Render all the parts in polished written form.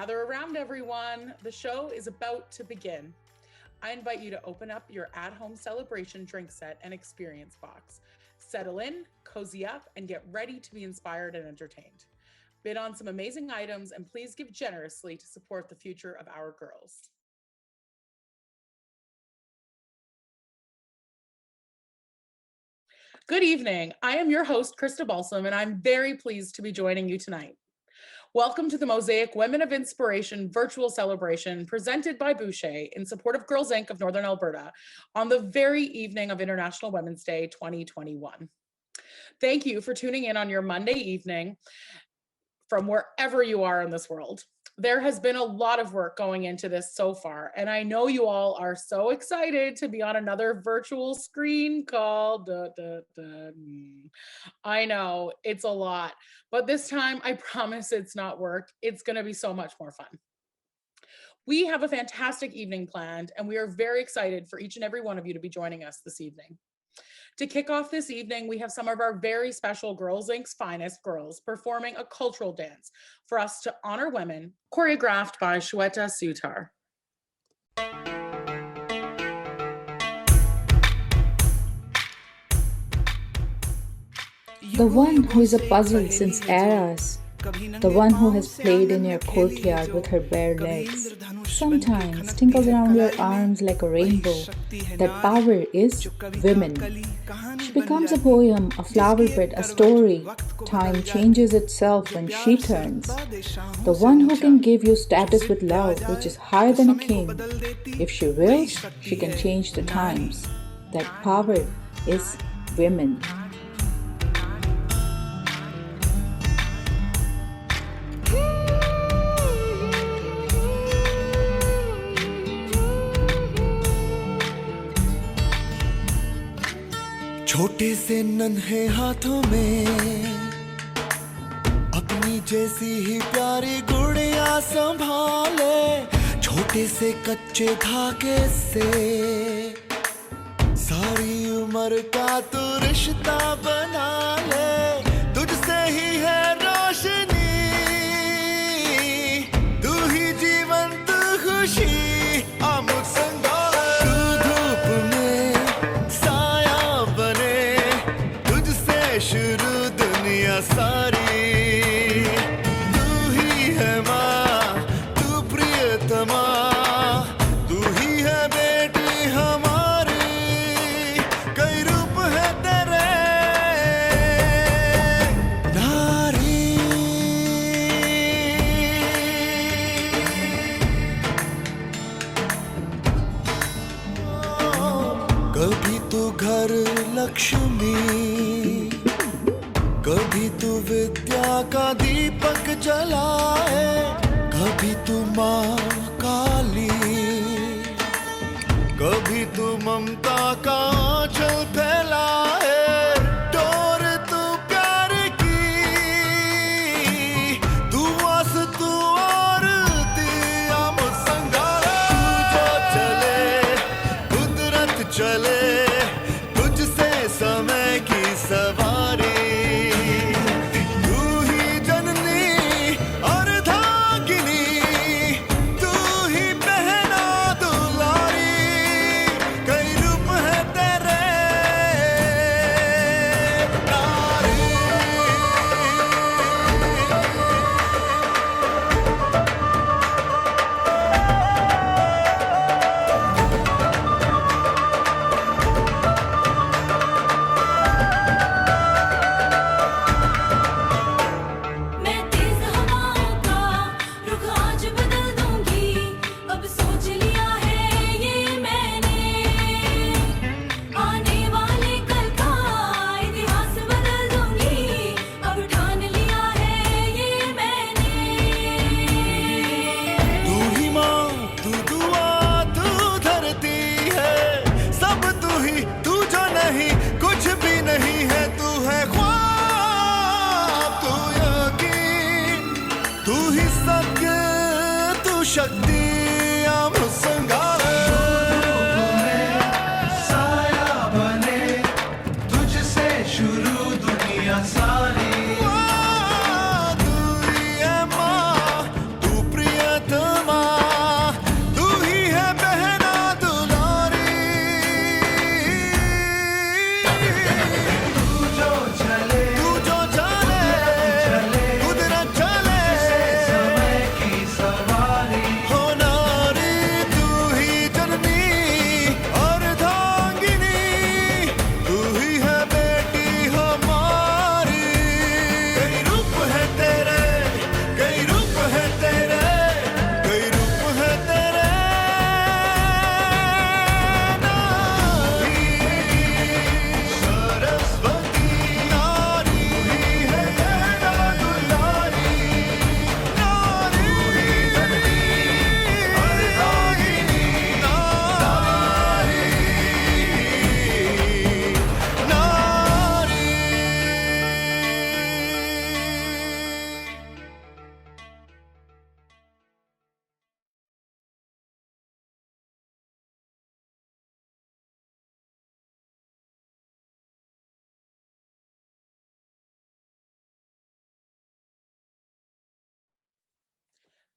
Gather around, everyone. The show is about to begin. I invite you to open up your at-home celebration drink set and experience box. Settle in, cozy up, and get ready to be inspired and entertained. Bid on some amazing items and please give generously to support the future of our girls. Good evening. I am your host, Krista Balsam, and I'm very pleased to be joining you tonight. Welcome to the Mosaic Women of Inspiration virtual celebration presented by Bouchier in support of Girls Inc. of Northern Alberta on the very evening of International Women's Day 2021. Thank you for tuning in on your Monday evening from wherever you are in this world. There has been a lot of work going into this so far, and I know you all are so excited to be on another virtual screen call. I know it's a lot, but this time I promise it's not work. It's going to be so much more fun. We have a fantastic evening planned, and we are very excited for each and every one of you to be joining us this evening. To kick off this evening, we have some of our very special Girls Inc.'s finest girls performing a cultural dance for us to honor women, choreographed by Shweta Sutar. The one who is a puzzle since eras, the one who has played in your courtyard with her bare legs, sometimes tinkles around your arms like a rainbow. That power is women. She becomes a poem, a flower bed, a story. Time changes itself when she turns. The one who can give you status with love, which is higher than a king. If she wills, she can change the times. That power is women. छोटे से नन्हे हाथों में अपनी जैसी ही प्यारी गुड़िया संभाले छोटे से कच्चे धागे से सारी उम्र का तू रिश्ता बना ले तुझसे ही है रोशनी तू ही जीवन तू खुशी आमुख संगा शुरू दुनिया सारी तू ही है माँ तू प्रियतमा तू ही है बेटी हमारी कई रूप है तेरे नारी कभी तू घर लक्ष्मी कभी तू विद्या का दीपक जलाए कभी तू माँ काली कभी तू ममता का आंचल फैलाए डोर तू प्यार की तू आस तू आरती आमुद संगारा तू जो चले कुदरत चले तुझसे समय की सवारी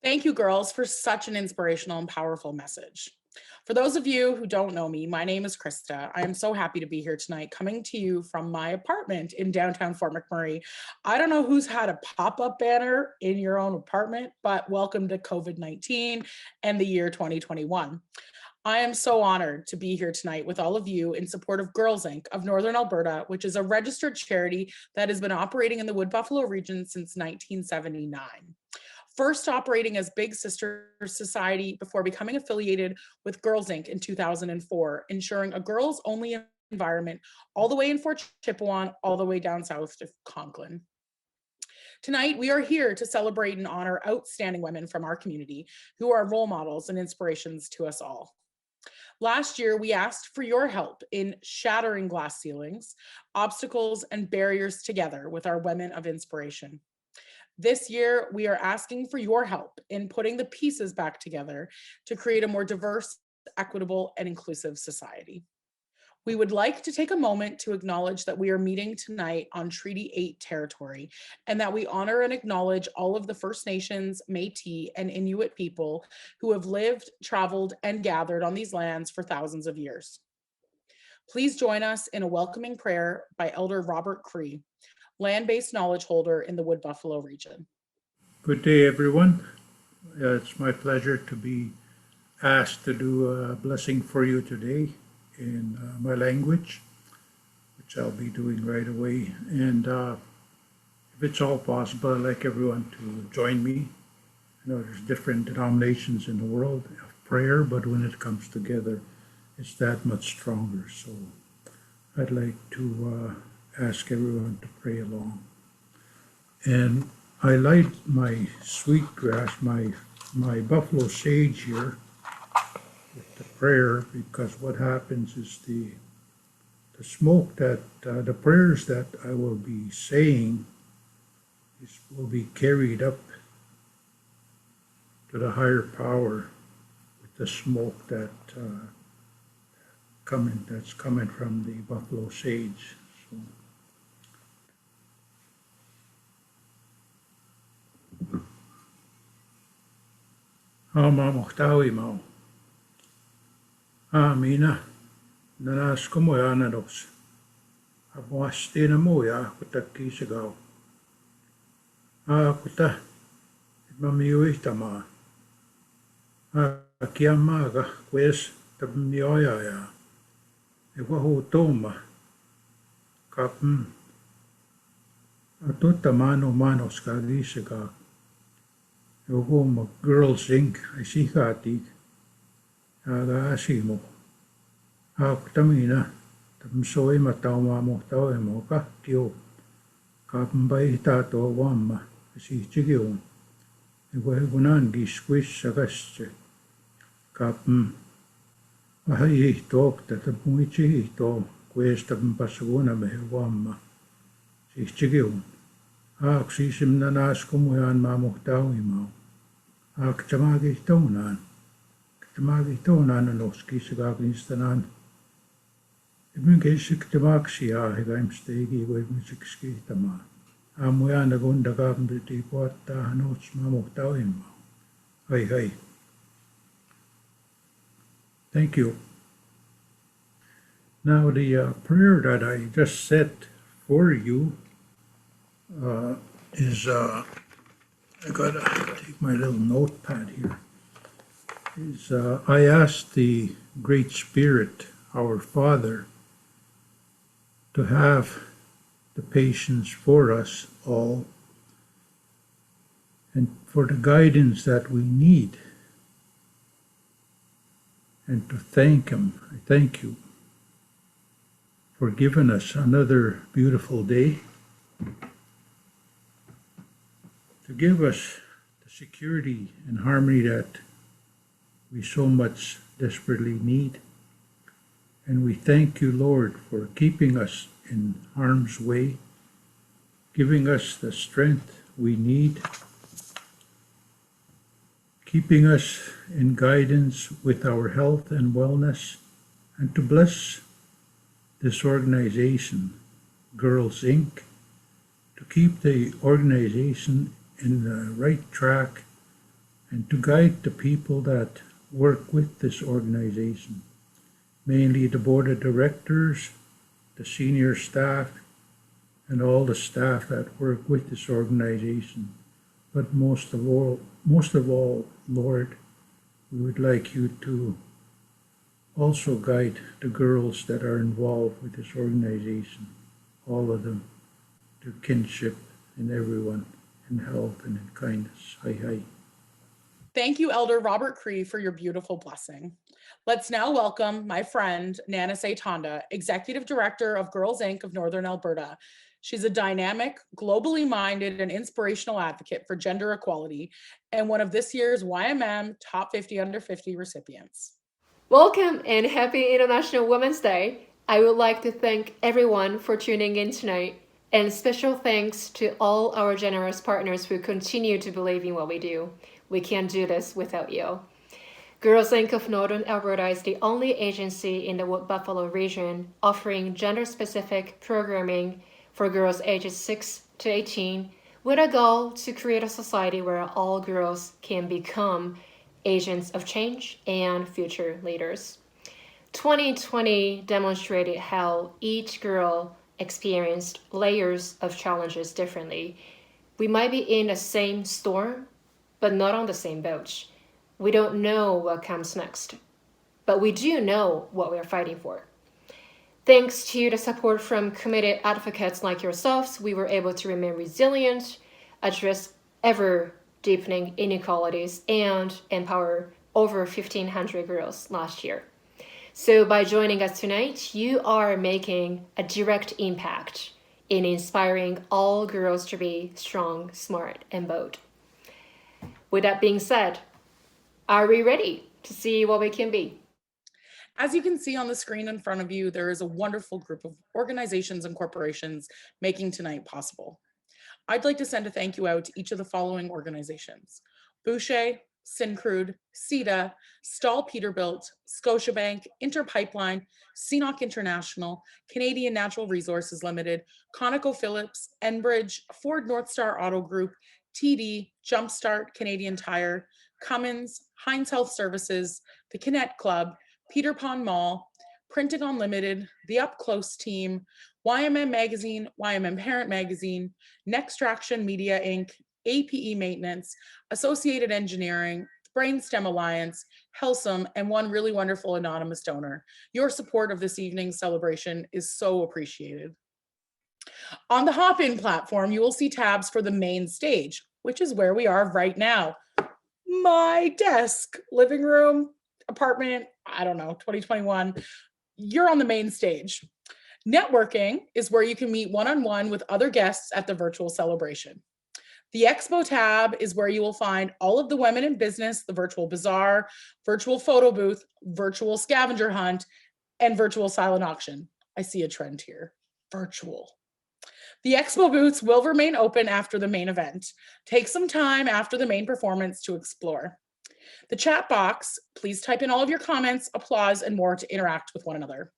Thank you, girls, for such an inspirational and powerful message. For those of you who don't know me, my name is Krista. I am so happy to be here tonight, coming to you from my apartment in downtown Fort McMurray. I don't know who's had a pop-up banner in your own apartment, but welcome to COVID-19 and the year 2021. I am so honored to be here tonight with all of you in support of Girls Inc. of Northern Alberta, which is a registered charity that has been operating in the Wood Buffalo region since 1979. First operating as Big Sister Society before becoming affiliated with Girls Inc. in 2004, ensuring a girls-only environment all the way in Fort Chipewyan, all the way down south to Conklin. Tonight, we are here to celebrate and honor outstanding women from our community who are role models and inspirations to us all. Last year, we asked for your help in shattering glass ceilings, obstacles, and barriers together with our women of inspiration. This year, we are asking for your help in putting the pieces back together to create a more diverse, equitable, and inclusive society. We would like to take a moment to acknowledge that we are meeting tonight on Treaty 8 territory and that we honor and acknowledge all of the First Nations, Métis, and Inuit people who have lived, traveled, and gathered on these lands for thousands of years. Please join us in a welcoming prayer by Elder Robert Cree, land-based knowledge holder in the Wood Buffalo region. Good day, everyone. It's my pleasure to be asked to do a blessing for you today in my language, which I'll be doing right away. And if it's all possible, I'd like everyone to join me. I know there's different denominations in the world of prayer, but when it comes together, it's that much stronger. So I'd like to ask everyone to pray along. And I light my sweetgrass, my buffalo sage here with the prayer, because what happens is the smoke that, the prayers that I will be saying will be carried up to the higher power with the smoke that that's coming from the buffalo sage. So, Mamoktawi mau. Amina. Nanas kumoya dos. Abuastina moya kutaki sigaw. Kuta. Mamiwi tama. Kiamaga kwes tabmioya ya. Iwahu toma. Kapm. Atuta manos kagisiga. Yung Girls Inc. ay sikati aga asimo. Ako tamina tamsoy matawa mo tawa mo ka kyo kapambay tato wamma si chigyo. Igunan gisquish sagaste kapm mahay tok tatapungi to questa pasaguna me wamma si chigyo. Ak sisim na nas kumuyan mamuktawi mo. Ak tamagi tonan. Tamagi tonan anoski sagagnistanan. Ibn kesik tamaksia higaim stegi web musikski tama. Amuyan agunda gabndi potta anots mamuktawi mo. Hey. Thank you. Now the prayer that I just said for you I gotta take my little notepad here. I asked the Great Spirit, our Father, to have the patience for us all and for the guidance that we need, and to thank Him. I thank you for giving us another beautiful day, to give us the security and harmony that we so much desperately need. And we thank you, Lord, for keeping us in harm's way, giving us the strength we need, keeping us in guidance with our health and wellness, and to bless this organization, Girls Inc., to keep the organization in the right track and to guide the people that work with this organization, mainly the board of directors, the senior staff, and all the staff that work with this organization. But most of all, Lord, we would like you to also guide the girls that are involved with this organization, all of them, to kinship in everyone, in health and in kindness. Hi, hi. Thank you, Elder Robert Cree, for your beautiful blessing. Let's now welcome my friend, Nana Tonda, Executive Director of Girls Inc. of Northern Alberta. She's a dynamic, globally minded, and inspirational advocate for gender equality and one of this year's YMM Top 50 Under 50 recipients. Welcome and happy International Women's Day. I would like to thank everyone for tuning in tonight, and special thanks to all our generous partners who continue to believe in what we do. We can't do this without you. Girls Inc. of Northern Alberta is the only agency in the Wood Buffalo region offering gender-specific programming for girls ages 6 to 18 with a goal to create a society where all girls can become agents of change and future leaders. 2020 demonstrated how each girl experienced layers of challenges differently. We might be in the same storm, but not on the same boat. We don't know what comes next, but we do know what we're fighting for. Thanks to the support from committed advocates like yourselves, we were able to remain resilient, address ever-deepening inequalities, and empower over 1,500 girls last year. So by joining us tonight, you are making a direct impact in inspiring all girls to be strong, smart, and bold. With that being said, are we ready to see what we can be? As you can see on the screen in front of you, there is a wonderful group of organizations and corporations making tonight possible. I'd like to send a thank you out to each of the following organizations: Bouchier, Syncrude, CETA, Stahl Peterbilt, Scotiabank, Interpipeline, CNOC International, Canadian Natural Resources Limited, ConocoPhillips, Enbridge, Ford North Star Auto Group, TD, Jumpstart, Canadian Tire, Cummins, Heinz Health Services, the Kinet Club, Peter Pan Mall, Printing Unlimited, The Up Close Team, YMM Magazine, YMM Parent Magazine, Nextraction Media Inc., APE Maintenance, Associated Engineering, Brainstem Alliance, Helsum, and one really wonderful anonymous donor. Your support of this evening's celebration is so appreciated. On the Hop-In platform, you will see tabs for the main stage, which is where we are right now. My desk, living room, apartment, I don't know, 2021. You're on the main stage. Networking is where you can meet one-on-one with other guests at the virtual celebration. The Expo tab is where you will find all of the women in business, the virtual bazaar, virtual photo booth, virtual scavenger hunt, and virtual silent auction. I see a trend here, virtual. The Expo booths will remain open after the main event. Take some time after the main performance to explore. The chat box, please type in all of your comments, applause, and more to interact with one another.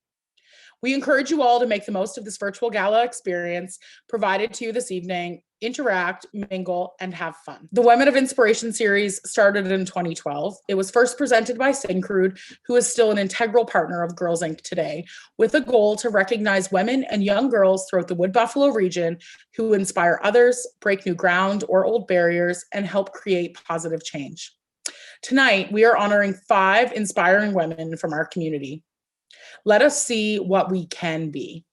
We encourage you all to make the most of this virtual gala experience provided to you this evening. Interact, mingle, and have fun. The Women of Inspiration series started in 2012. It was first presented by Syncrude, who is still an integral partner of Girls Inc. today, with a goal to recognize women and young girls throughout the Wood Buffalo region who inspire others, break new ground or old barriers, and help create positive change. Tonight, we are honoring 5 inspiring women from our community. Let us see what we can be.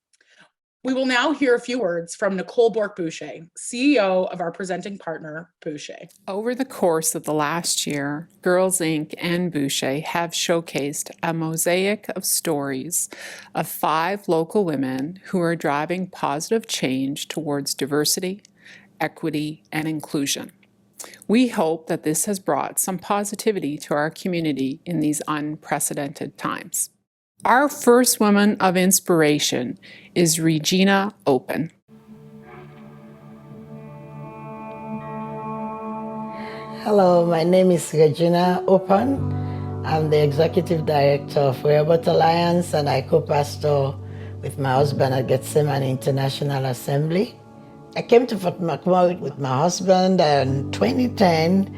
We will now hear a few words from Nicole Bourque-Boucher, CEO of our presenting partner, Bouchier. Over the course of the last year, Girls Inc. and Bouchier have showcased a mosaic of stories of 5 local women who are driving positive change towards diversity, equity, and inclusion. We hope that this has brought some positivity to our community in these unprecedented times. Our first woman of inspiration is Regina Open. Hello, my name is Regina Open. I'm the Executive Director of Robot Alliance and I co-pastor with my husband at Gethsemane International Assembly. I came to Fort McMurray with my husband in 2010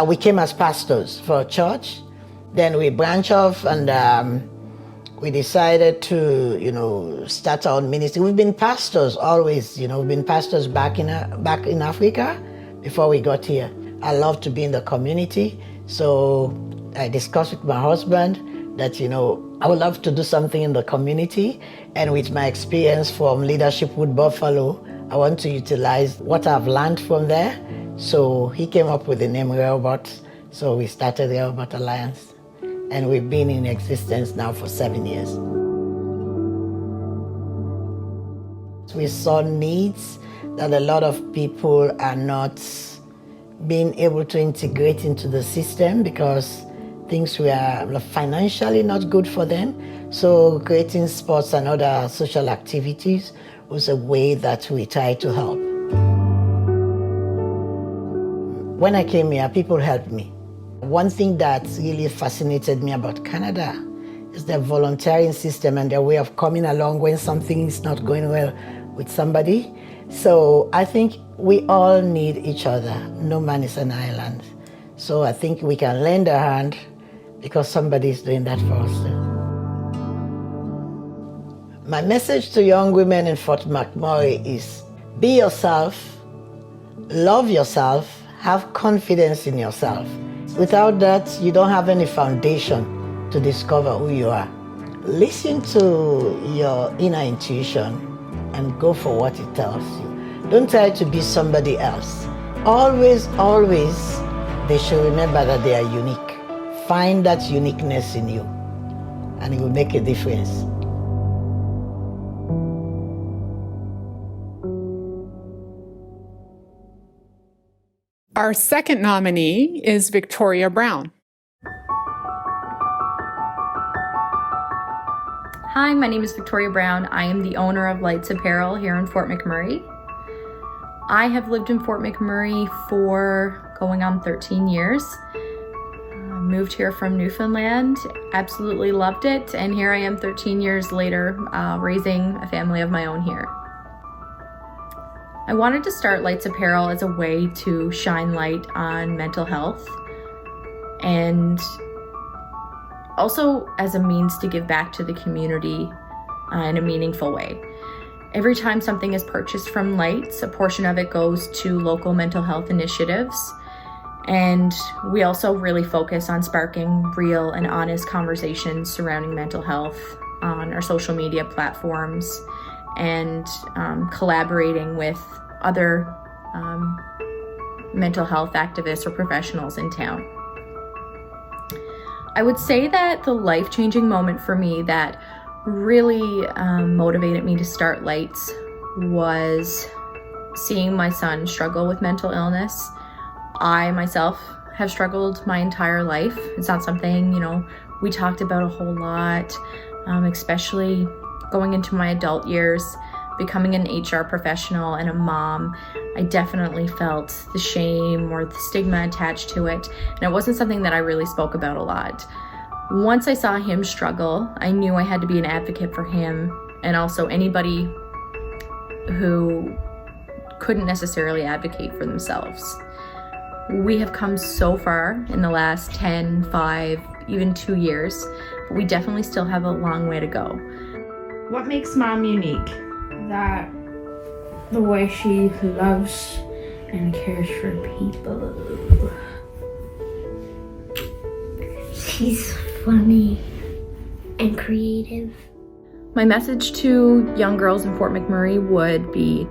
We came as pastors for a church. Then we branched off and we decided to, start our own ministry. We've been pastors always, we've been pastors back in Africa before we got here. I love to be in the community. So I discussed with my husband that, I would love to do something in the community. And with my experience from Leadership with Buffalo, I want to utilize what I've learned from there. So he came up with the name Rehoboth. So we started the Rehoboth Alliance. And we've been in existence now for 7 years. We saw needs that a lot of people are not being able to integrate into the system because things were financially not good for them. So creating sports and other social activities was a way that we tried to help. When I came here, people helped me. One thing that really fascinated me about Canada is their volunteering system and their way of coming along when something is not going well with somebody. So I think we all need each other. No man is an island. So I think we can lend a hand because somebody is doing that for us. My message to young women in Fort McMurray is be yourself, love yourself, have confidence in yourself. Without that, you don't have any foundation to discover who you are. Listen to your inner intuition and go for what it tells you. Don't try to be somebody else. Always, always, they should remember that they are unique. Find that uniqueness in you, and it will make a difference. Our second nominee is Victoria Brown. Hi, my name is Victoria Brown. I am the owner of Lights Apparel here in Fort McMurray. I have lived in Fort McMurray for going on 13 years. Moved here from Newfoundland, absolutely loved it, and here I am 13 years later raising a family of my own here. I wanted to start Lights Apparel as a way to shine light on mental health and also as a means to give back to the community in a meaningful way. Every time something is purchased from Lights, a portion of it goes to local mental health initiatives. And we also really focus on sparking real and honest conversations surrounding mental health on our social media platforms and collaborating with other mental health activists or professionals in town. I would say that the life-changing moment for me that really motivated me to start Lights was seeing my son struggle with mental illness. I myself have struggled my entire life. It's not something, we talked about a whole lot, especially going into my adult years, becoming an HR professional and a mom. I definitely felt the shame or the stigma attached to it, and it wasn't something that I really spoke about a lot. Once I saw him struggle, I knew I had to be an advocate for him and also anybody who couldn't necessarily advocate for themselves. We have come so far in the last 10, 5, even 2 years, but we definitely still have a long way to go. What makes Mom unique? That the way she loves and cares for people. She's funny and creative. My message to young girls in Fort McMurray would be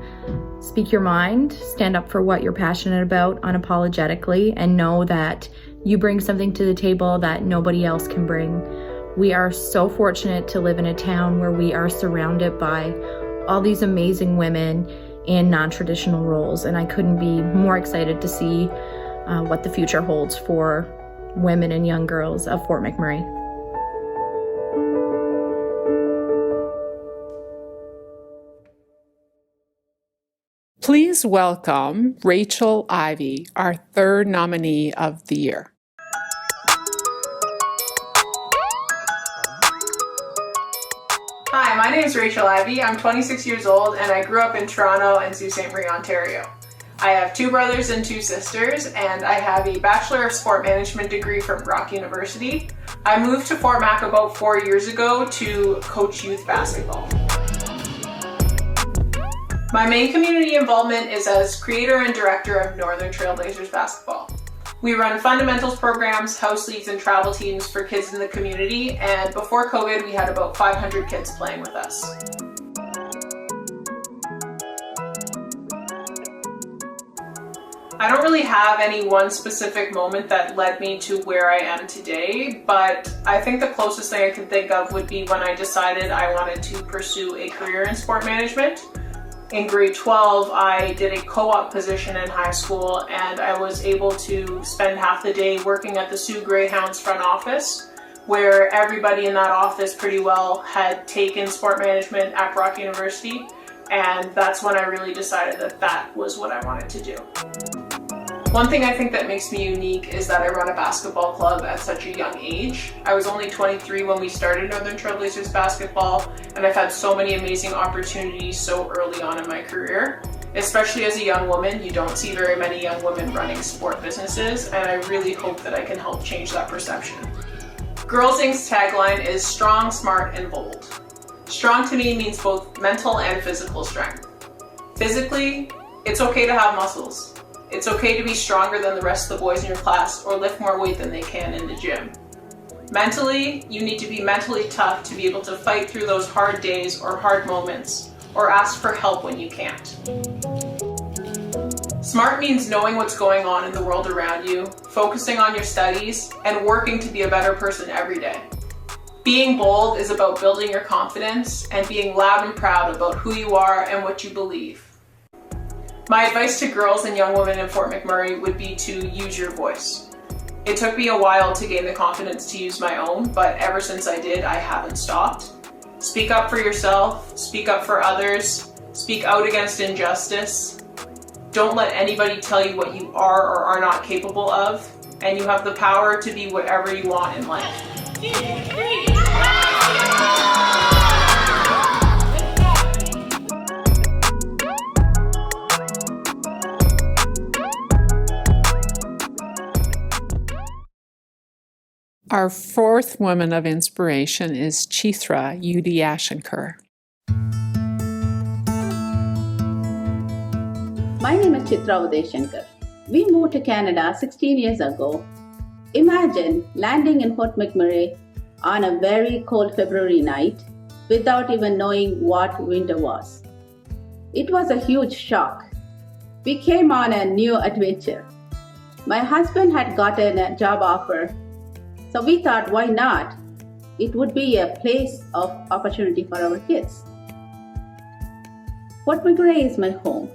speak your mind, stand up for what you're passionate about unapologetically, and know that you bring something to the table that nobody else can bring. We are so fortunate to live in a town where we are surrounded by all these amazing women in non-traditional roles, and I couldn't be more excited to see what the future holds for women and young girls of Fort McMurray. Please welcome Rachel Ivy, our third nominee of the year. Hi, my name is Rachel Ivy. I'm 26 years old and I grew up in Toronto and Sault Ste. Marie, Ontario. I have 2 brothers and 2 sisters, and I have a Bachelor of Sport Management degree from Brock University. I moved to Fort Mac about 4 years ago to coach youth basketball. My main community involvement is as creator and director of Northern Trailblazers basketball. We run fundamentals programs, house leagues, and travel teams for kids in the community, and before COVID, we had about 500 kids playing with us. I don't really have any one specific moment that led me to where I am today, but I think the closest thing I can think of would be when I decided I wanted to pursue a career in sport management. In grade 12, I did a co-op position in high school, and I was able to spend half the day working at the Sioux Greyhounds front office, where everybody in that office pretty well had taken sport management at Brock University, and that's when I really decided that that was what I wanted to do. One thing I think that makes me unique is that I run a basketball club at such a young age. I was only 23 when we started Northern Trailblazers basketball, and I've had so many amazing opportunities so early on in my career. Especially as a young woman, you don't see very many young women running sport businesses, and I really hope that I can help change that perception. Girls Inc.'s tagline is strong, smart, and bold. Strong to me means both mental and physical strength. Physically, it's okay to have muscles. It's okay to be stronger than the rest of the boys in your class or lift more weight than they can in the gym. Mentally, you need to be mentally tough to be able to fight through those hard days or hard moments, or ask for help when you can't. Smart means knowing what's going on in the world around you, focusing on your studies, and working to be a better person every day. Being bold is about building your confidence and being loud and proud about who you are and what you believe. My advice to girls and young women in Fort McMurray would be to use your voice. It took me a while to gain the confidence to use my own, but ever since I did, I haven't stopped. Speak up for yourself, speak up for others, speak out against injustice. Don't let anybody tell you what you are or are not capable of, and you have the power to be whatever you want in life. Our 4th woman of inspiration is Chithra Udiyashankar. My name is Chithra Udiyashankar. We moved to Canada 16 years ago. Imagine landing in Fort McMurray on a very cold February night without even knowing what winter was. It was a huge shock. We came on a new adventure. My husband had gotten a job offer, so we thought, why not? It would be a place of opportunity for our kids. Fort McMurray is my home.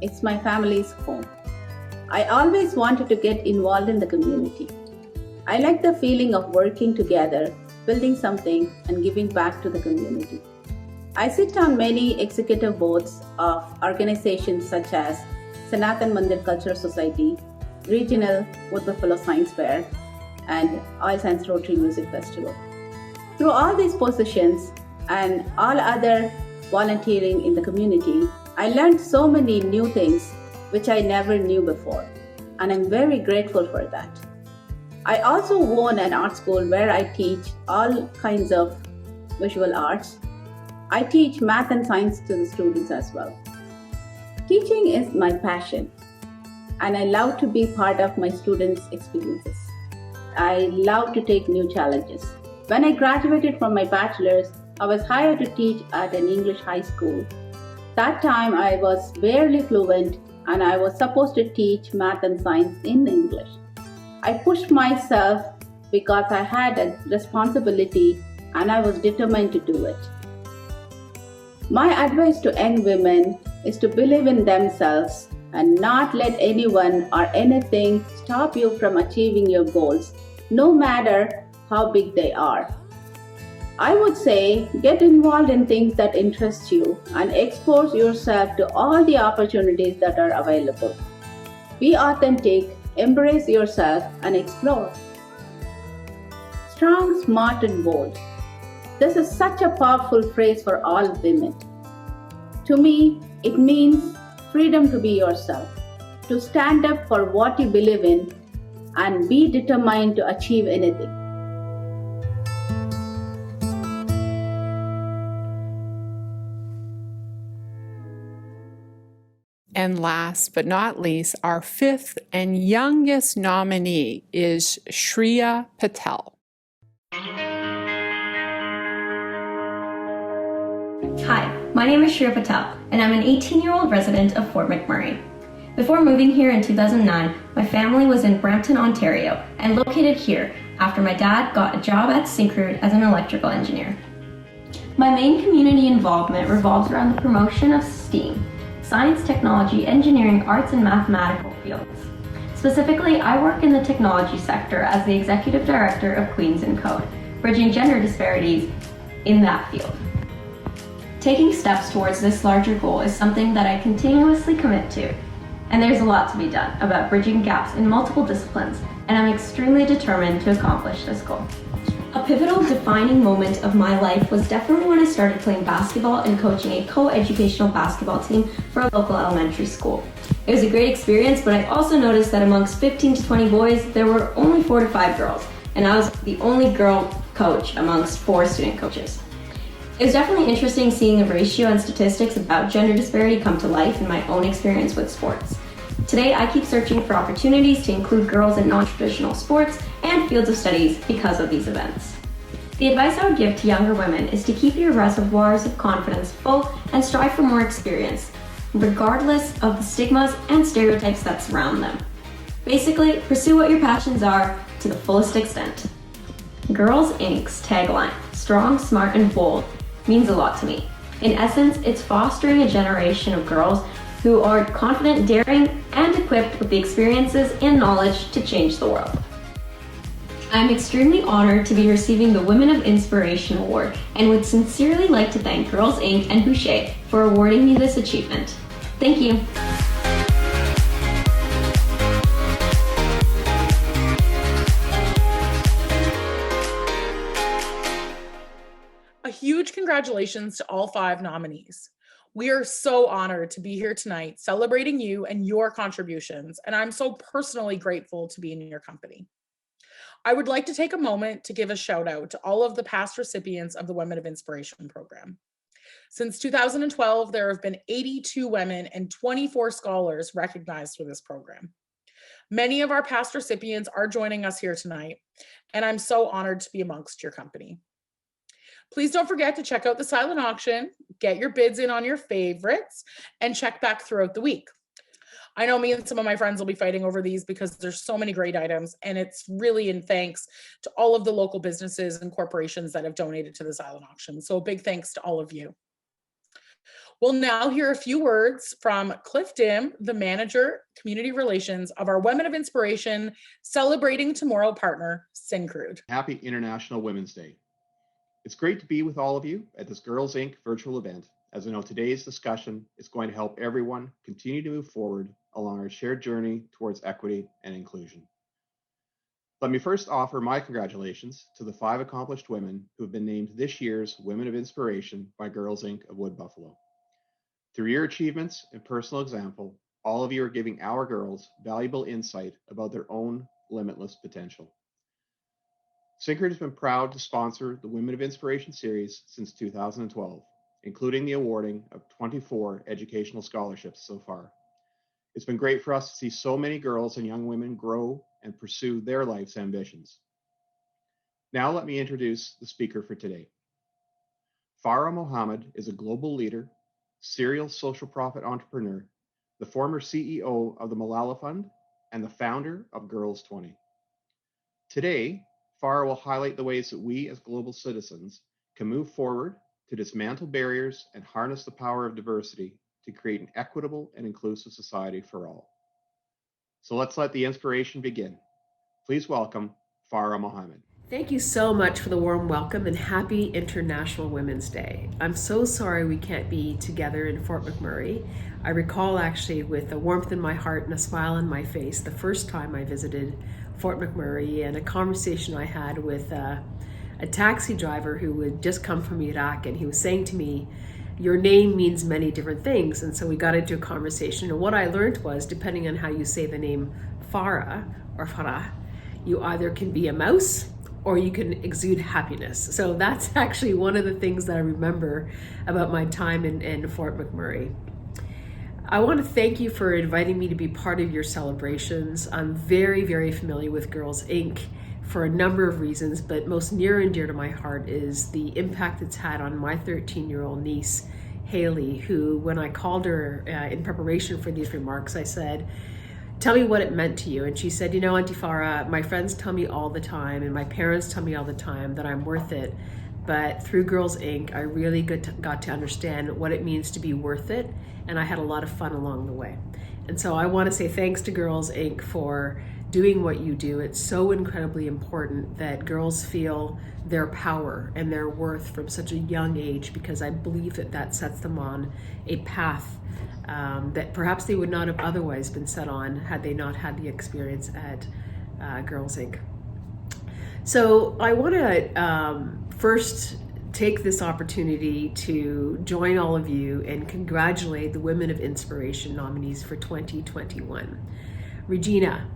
It's my family's home. I always wanted to get involved in the community. I like the feeling of working together, building something, and giving back to the community. I sit on many executive boards of organizations such as Sanatan Mandir Cultural Society, Regional Wood Buffalo Science Fair, and Oil Science Rotary Music Festival. Through all these positions and all other volunteering in the community, I learned so many new things which I never knew before, and I'm very grateful for that. I also own an art school where I teach all kinds of visual arts. I teach math and science to the students as well. Teaching is my passion, and I love to be part of my students' experiences. I love to take new challenges. When I graduated from my bachelor's, I was hired to teach at an English high school. That time I was barely fluent, and I was supposed to teach math and science in English. I pushed myself because I had a responsibility and I was determined to do it. My advice to young women is to believe in themselves and not let anyone or anything stop you from achieving your goals, no matter how big they are. I would say get involved in things that interest you and expose yourself to all the opportunities that are available. Be authentic, embrace yourself, and explore. Strong, smart, and bold. This is such a powerful phrase for all women. To me, it means freedom to be yourself, to stand up for what you believe in and be determined to achieve anything. And last but not least, our fifth and youngest nominee is Shreya Patel. Hi, my name is Shreya Patel, and I'm an 18-year-old resident of Fort McMurray. Before moving here in 2009, my family was in Brampton, Ontario, and located here after my dad got a job at Syncrude as an electrical engineer. My main community involvement revolves around the promotion of STEAM, science, technology, engineering, arts, and mathematical fields. Specifically, I work in the technology sector as the Executive Director of Queens & Code, bridging gender disparities in that field. Taking steps towards this larger goal is something that I continuously commit to, and there's a lot to be done about bridging gaps in multiple disciplines, and I'm extremely determined to accomplish this goal. A pivotal defining moment of my life was definitely when I started playing basketball and coaching a co-educational basketball team for a local elementary school. It was a great experience, but I also noticed that amongst 15 to 20 boys, there were only 4 to 5 girls, and I was the only girl coach amongst 4 student coaches. It was definitely interesting seeing the ratio and statistics about gender disparity come to life in my own experience with sports. Today, I keep searching for opportunities to include girls in non-traditional sports and fields of studies because of these events. The advice I would give to younger women is to keep your reservoirs of confidence full and strive for more experience, regardless of the stigmas and stereotypes that surround them. Basically, pursue what your passions are to the fullest extent. Girls Inc.'s tagline, strong, smart, and bold, means a lot to me. In essence, it's fostering a generation of girls who are confident, daring, and equipped with the experiences and knowledge to change the world. I'm extremely honored to be receiving the Women of Inspiration Award and would sincerely like to thank Girls Inc. and Bouchier for awarding me this achievement. Thank you. A huge congratulations to all 5 nominees. We are so honored to be here tonight celebrating you and your contributions, and I'm so personally grateful to be in your company. I would like to take a moment to give a shout out to all of the past recipients of the Women of Inspiration program. Since 2012, there have been 82 women and 24 scholars recognized for this program. Many of our past recipients are joining us here tonight, and I'm so honored to be amongst your company. Please don't forget to check out the silent auction, get your bids in on your favorites, and check back throughout the week. I know me and some of my friends will be fighting over these because there's so many great items, and it's really in thanks to all of the local businesses and corporations that have donated to the silent auction. So a big thanks to all of you. We'll now hear a few words from Cliff Dim, the Manager, Community Relations of our Women of Inspiration Celebrating Tomorrow partner, Syncrude. Happy International Women's Day. It's great to be with all of you at this Girls Inc. virtual event, as I know today's discussion is going to help everyone continue to move forward along our shared journey towards equity and inclusion. Let me first offer my congratulations to the 5 accomplished women who have been named this year's Women of Inspiration by Girls Inc. of Wood Buffalo. Through your achievements and personal example, all of you are giving our girls valuable insight about their own limitless potential. Syncrude has been proud to sponsor the Women of Inspiration series since 2012, including the awarding of 24 educational scholarships so far. It's been great for us to see so many girls and young women grow and pursue their life's ambitions. Now let me introduce the speaker for today. Farah Mohammed is a global leader, serial social profit entrepreneur, the former CEO of the Malala Fund, and the founder of Girls 20. Today, Farah will highlight the ways that we as global citizens can move forward to dismantle barriers and harness the power of diversity to create an equitable and inclusive society for all. So let's let the inspiration begin. Please welcome Farah Mohammed. Thank you so much for the warm welcome and happy International Women's Day. I'm so sorry we can't be together in Fort McMurray. I recall actually with a warmth in my heart and a smile on my face the first time I visited Fort McMurray and a conversation I had with a taxi driver who had just come from Iraq, and he was saying to me, your name means many different things. And so we got into a conversation, and what I learned was, depending on how you say the name Farah or Farah, you either can be a mouse or you can exude happiness. So that's actually one of the things that I remember about my time in Fort McMurray. I want to thank you for inviting me to be part of your celebrations. I'm very, very familiar with Girls Inc. for a number of reasons, but most near and dear to my heart is the impact it's had on my 13-year-old niece, Haley, who, when I called her in preparation for these remarks, I said, "Tell me what it meant to you." And she said, "You know, Auntie Farah, my friends tell me all the time, and my parents tell me all the time that I'm worth it. But through Girls Inc., I really got to understand what it means to be worth it, and I had a lot of fun along the way." And so I want to say thanks to Girls Inc. for doing what you do. It's so incredibly important that girls feel their power and their worth from such a young age, because I believe that that sets them on a path that perhaps they would not have otherwise been set on had they not had the experience at Girls Inc. So I want to first take this opportunity to join all of you and congratulate the Women of Inspiration nominees for 2021. Regina,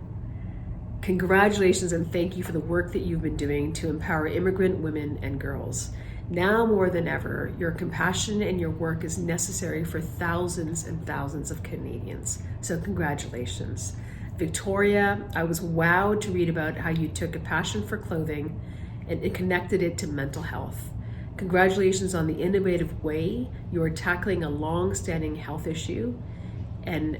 congratulations and thank you for the work that you've been doing to empower immigrant women and girls. Now more than ever, your compassion and your work is necessary for thousands and thousands of Canadians. So congratulations. Victoria, I was wowed to read about how you took a passion for clothing and it connected it to mental health. Congratulations on the innovative way you are tackling a long-standing health issue, and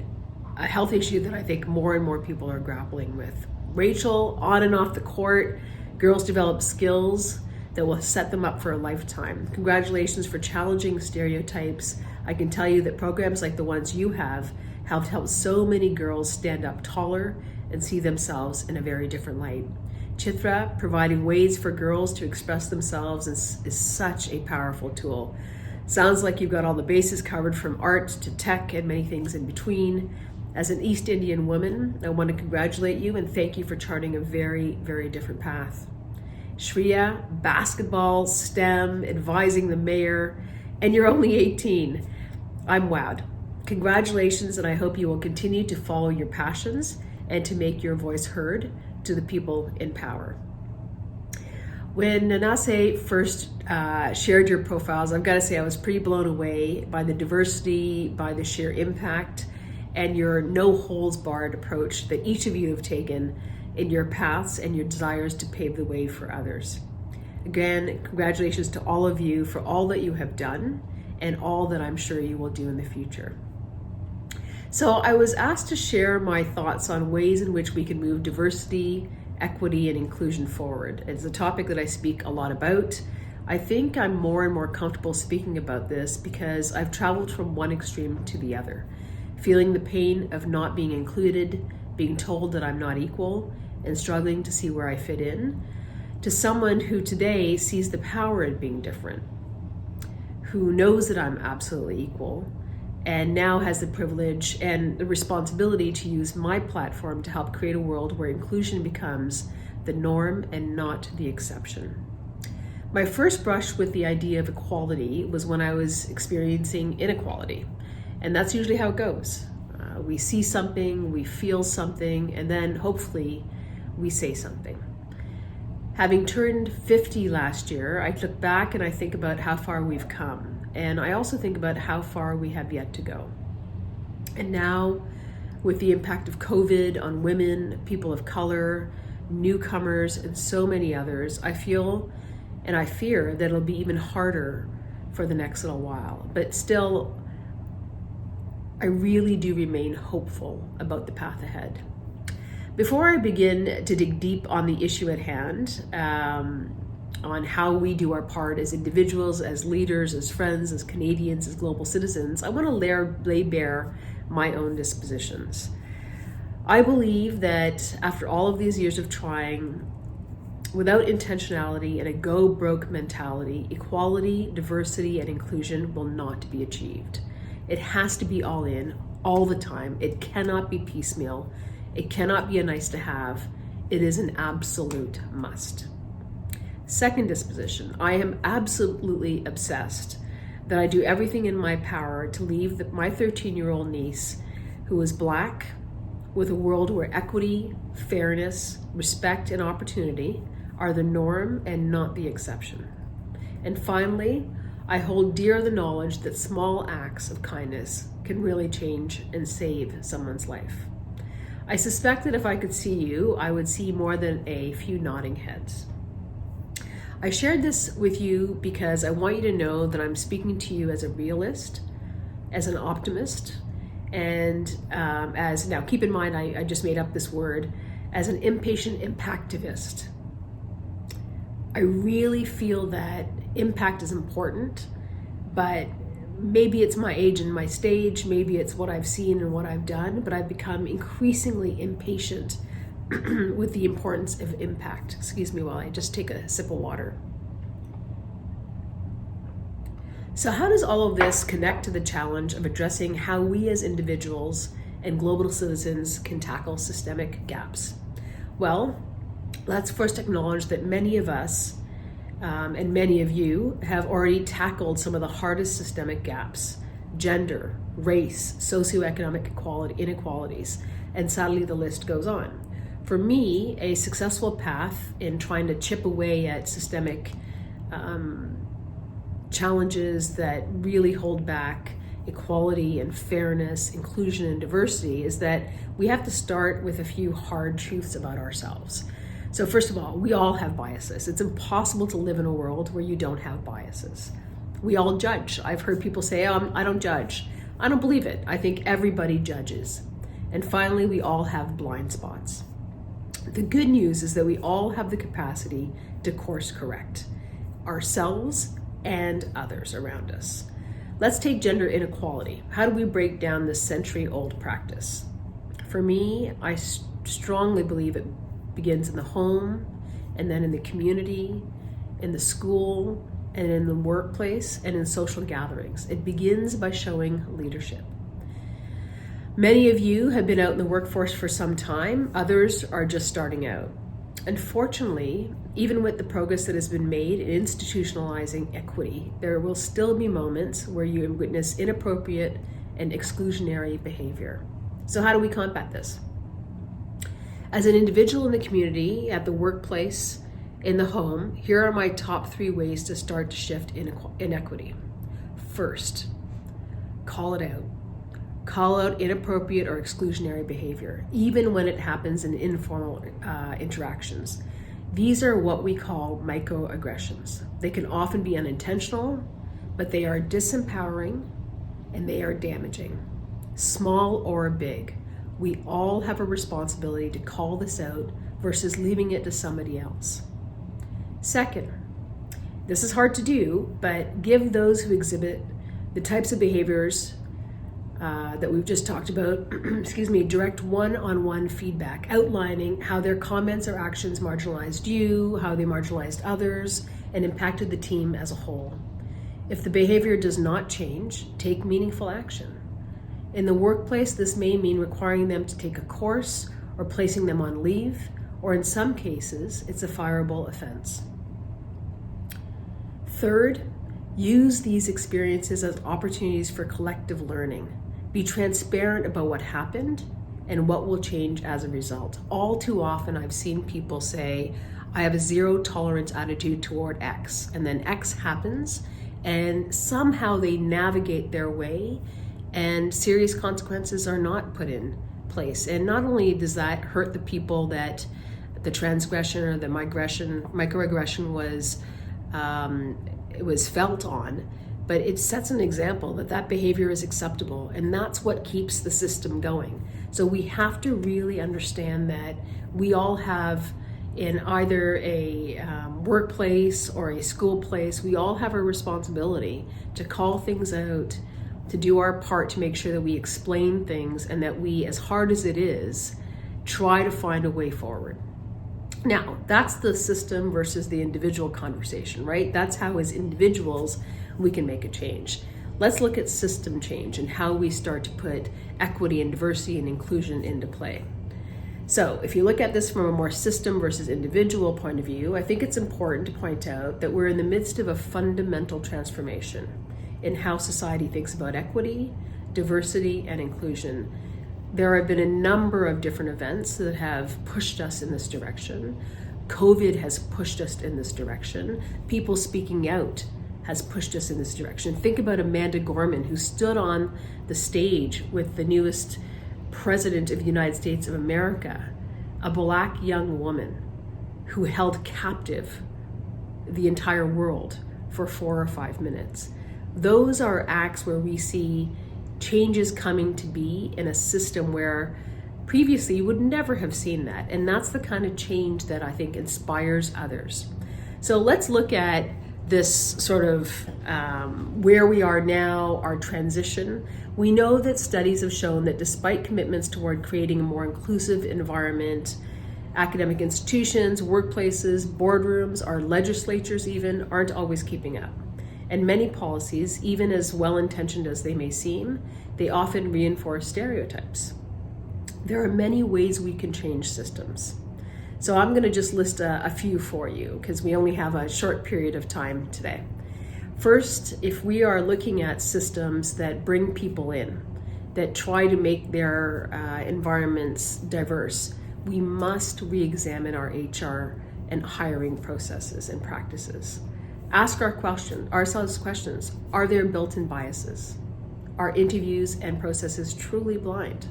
a health issue that I think more and more people are grappling with. Rachel, on and off the court, girls develop skills that will set them up for a lifetime. Congratulations for challenging stereotypes. I can tell you that programs like the ones you have helped so many girls stand up taller and see themselves in a very different light. Chitra, providing ways for girls to express themselves is such a powerful tool. Sounds like you've got all the bases covered, from art to tech and many things in between. As an East Indian woman, I want to congratulate you and thank you for charting a very, very different path. Shreya, basketball, STEM, advising the mayor, and you're only 18. I'm wowed. Congratulations, and I hope you will continue to follow your passions and to make your voice heard to the people in power. When Nanase first shared your profiles, I've got to say I was pretty blown away by the diversity, by the sheer impact, and your no-holds-barred approach that each of you have taken in your paths and your desires to pave the way for others. Again, congratulations to all of you for all that you have done and all that I'm sure you will do in the future. So I was asked to share my thoughts on ways in which we can move diversity, equity, and inclusion forward. It's a topic that I speak a lot about. I think I'm more and more comfortable speaking about this because I've traveled from one extreme to the other, feeling the pain of not being included, being told that I'm not equal, and struggling to see where I fit in, to someone who today sees the power in being different, who knows that I'm absolutely equal, and now has the privilege and the responsibility to use my platform to help create a world where inclusion becomes the norm and not the exception. My first brush with the idea of equality was when I was experiencing inequality, and that's usually how it goes. We see something, we feel something, and then hopefully we say something. Having turned 50 last year, I look back and I think about how far we've come. And I also think about how far we have yet to go. And now, with the impact of COVID on women, people of color, newcomers, and so many others, I feel and I fear that it'll be even harder for the next little while. But still, I really do remain hopeful about the path ahead. Before I begin to dig deep on the issue at hand, on how we do our part as individuals, as leaders, as friends, as Canadians, as global citizens, I want to lay bare my own dispositions. I believe that after all of these years of trying, without intentionality and a go broke mentality, equality, diversity, and inclusion will not be achieved. It has to be all in, all the time. It cannot be piecemeal. It cannot be a nice to have. It is an absolute must. Second disposition, I am absolutely obsessed that I do everything in my power to leave my 13-year-old niece, who is Black, with a world where equity, fairness, respect, and opportunity are the norm and not the exception. And finally, I hold dear the knowledge that small acts of kindness can really change and save someone's life. I suspect that if I could see you, I would see more than a few nodding heads. I shared this with you because I want you to know that I'm speaking to you as a realist, as an optimist, and now keep in mind, I just made up this word, as an impatient impactivist. I really feel that impact is important, but maybe it's my age and my stage, maybe it's what I've seen and what I've done, but I've become increasingly impatient with the importance of impact. Excuse me while I just take a sip of water. So how does all of this connect to the challenge of addressing how we as individuals and global citizens can tackle systemic gaps? Well, let's first acknowledge that many of us and many of you have already tackled some of the hardest systemic gaps: gender, race, socioeconomic inequalities, and sadly the list goes on. For me, a successful path in trying to chip away at systemic challenges that really hold back equality and fairness, inclusion and diversity is that we have to start with a few hard truths about ourselves. So first of all, we all have biases. It's impossible to live in a world where you don't have biases. We all judge. I've heard people say, I don't judge. I don't believe it. I think everybody judges. And finally, we all have blind spots. The good news is that we all have the capacity to course correct ourselves and others around us. Let's take gender inequality. How do we break down this century-old practice? For me, I strongly believe it begins in the home, and then in the community, in the school, and in the workplace, and in social gatherings. It begins by showing leadership. Many of you have been out in the workforce for some time. Others are just starting out. Unfortunately, even with the progress that has been made in institutionalizing equity, there will still be moments where you witness inappropriate and exclusionary behavior. So how do we combat this? As an individual in the community, at the workplace, in the home, here are my top 3 ways to start to shift inequity. First, call it out. Call out inappropriate or exclusionary behavior, even when it happens in informal interactions. These are what we call microaggressions. They can often be unintentional, but they are disempowering and they are damaging. Small or big, we all have a responsibility to call this out versus leaving it to somebody else. Second, this is hard to do, but give those who exhibit the types of behaviors that we've just talked about, direct one-on-one feedback, outlining how their comments or actions marginalized you, how they marginalized others, and impacted the team as a whole. If the behavior does not change, take meaningful action. In the workplace, this may mean requiring them to take a course or placing them on leave, or in some cases, it's a fireable offense. Third, use these experiences as opportunities for collective learning. Be transparent about what happened and what will change as a result. All too often, I've seen people say, I have a zero tolerance attitude toward X, and then X happens, and somehow they navigate their way, and serious consequences are not put in place. And not only does that hurt the people that the transgression or the microaggression was felt on, but it sets an example that behavior is acceptable, and that's what keeps the system going. So we have to really understand that we all have, in either a workplace or a school place, we all have a responsibility to call things out, to do our part to make sure that we explain things, and that we, as hard as it is, try to find a way forward. Now, that's the system versus the individual conversation, right? That's how as individuals we can make a change. Let's look at system change and how we start to put equity and diversity and inclusion into play. So if you look at this from a more system versus individual point of view, I think it's important to point out that we're in the midst of a fundamental transformation. in how society thinks about equity, diversity, and inclusion. There have been a number of different events that have pushed us in this direction. COVID has pushed us in this direction. People speaking out has pushed us in this direction. Think about Amanda Gorman, who stood on the stage with the newest president of the United States of America, a Black young woman who held captive the entire world for 4 or 5 minutes. Those are acts where we see changes coming to be in a system where previously you would never have seen that. And that's the kind of change that I think inspires others. So let's look at this sort of where we are now, our transition. We know that studies have shown that despite commitments toward creating a more inclusive environment, academic institutions, workplaces, boardrooms, our legislatures even aren't always keeping up. And many policies, even as well-intentioned as they may seem, they often reinforce stereotypes. There are many ways we can change systems. So I'm going to just list a few for you because we only have a short period of time today. First, if we are looking at systems that bring people in, that try to make their environments diverse, we must re-examine our HR and hiring processes and practices. Ask ourselves questions. Are there built-in biases? Are interviews and processes truly blind?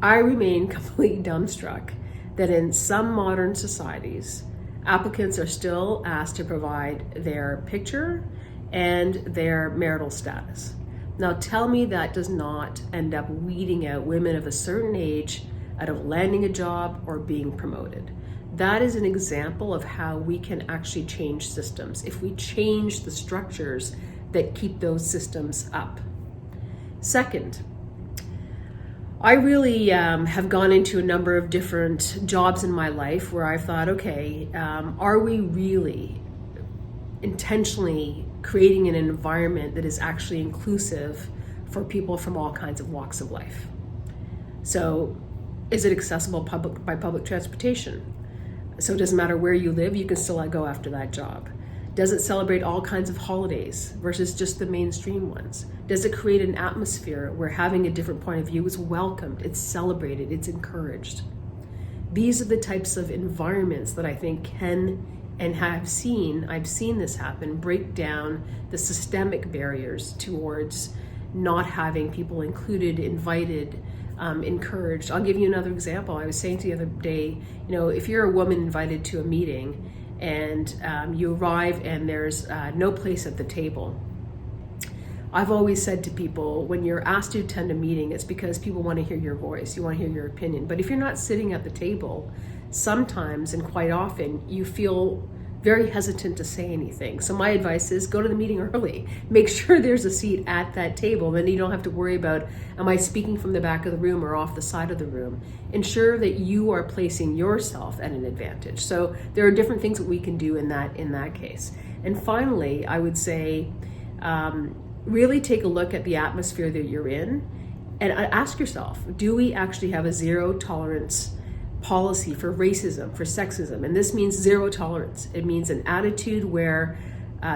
I remain completely dumbstruck that in some modern societies, applicants are still asked to provide their picture and their marital status. Now tell me that does not end up weeding out women of a certain age out of landing a job or being promoted. That is an example of how we can actually change systems if we change the structures that keep those systems up. Second, I really have gone into a number of different jobs in my life where I've thought, okay, are we really intentionally creating an environment that is actually inclusive for people from all kinds of walks of life? So is it accessible by public transportation? So it doesn't matter where you live, you can still go after that job. Does it celebrate all kinds of holidays versus just the mainstream ones? Does it create an atmosphere where having a different point of view is welcomed, it's celebrated, it's encouraged? These are the types of environments that I think can and I've seen this happen, break down the systemic barriers towards not having people included, invited, encouraged. I'll give you another example. I was saying the other day, if you're a woman invited to a meeting and you arrive and there's no place at the table, I've always said to people, when you're asked to attend a meeting, it's because people want to hear your voice, you want to hear your opinion. But if you're not sitting at the table, sometimes and quite often you feel very hesitant to say anything. So my advice is go to the meeting early. Make sure there's a seat at that table. Then you don't have to worry about, am I speaking from the back of the room or off the side of the room? Ensure that you are placing yourself at an advantage. So there are different things that we can do in that case. And finally, I would say, really take a look at the atmosphere that you're in and ask yourself, do we actually have a zero tolerance policy for racism, for sexism? And this means zero tolerance. It means an attitude where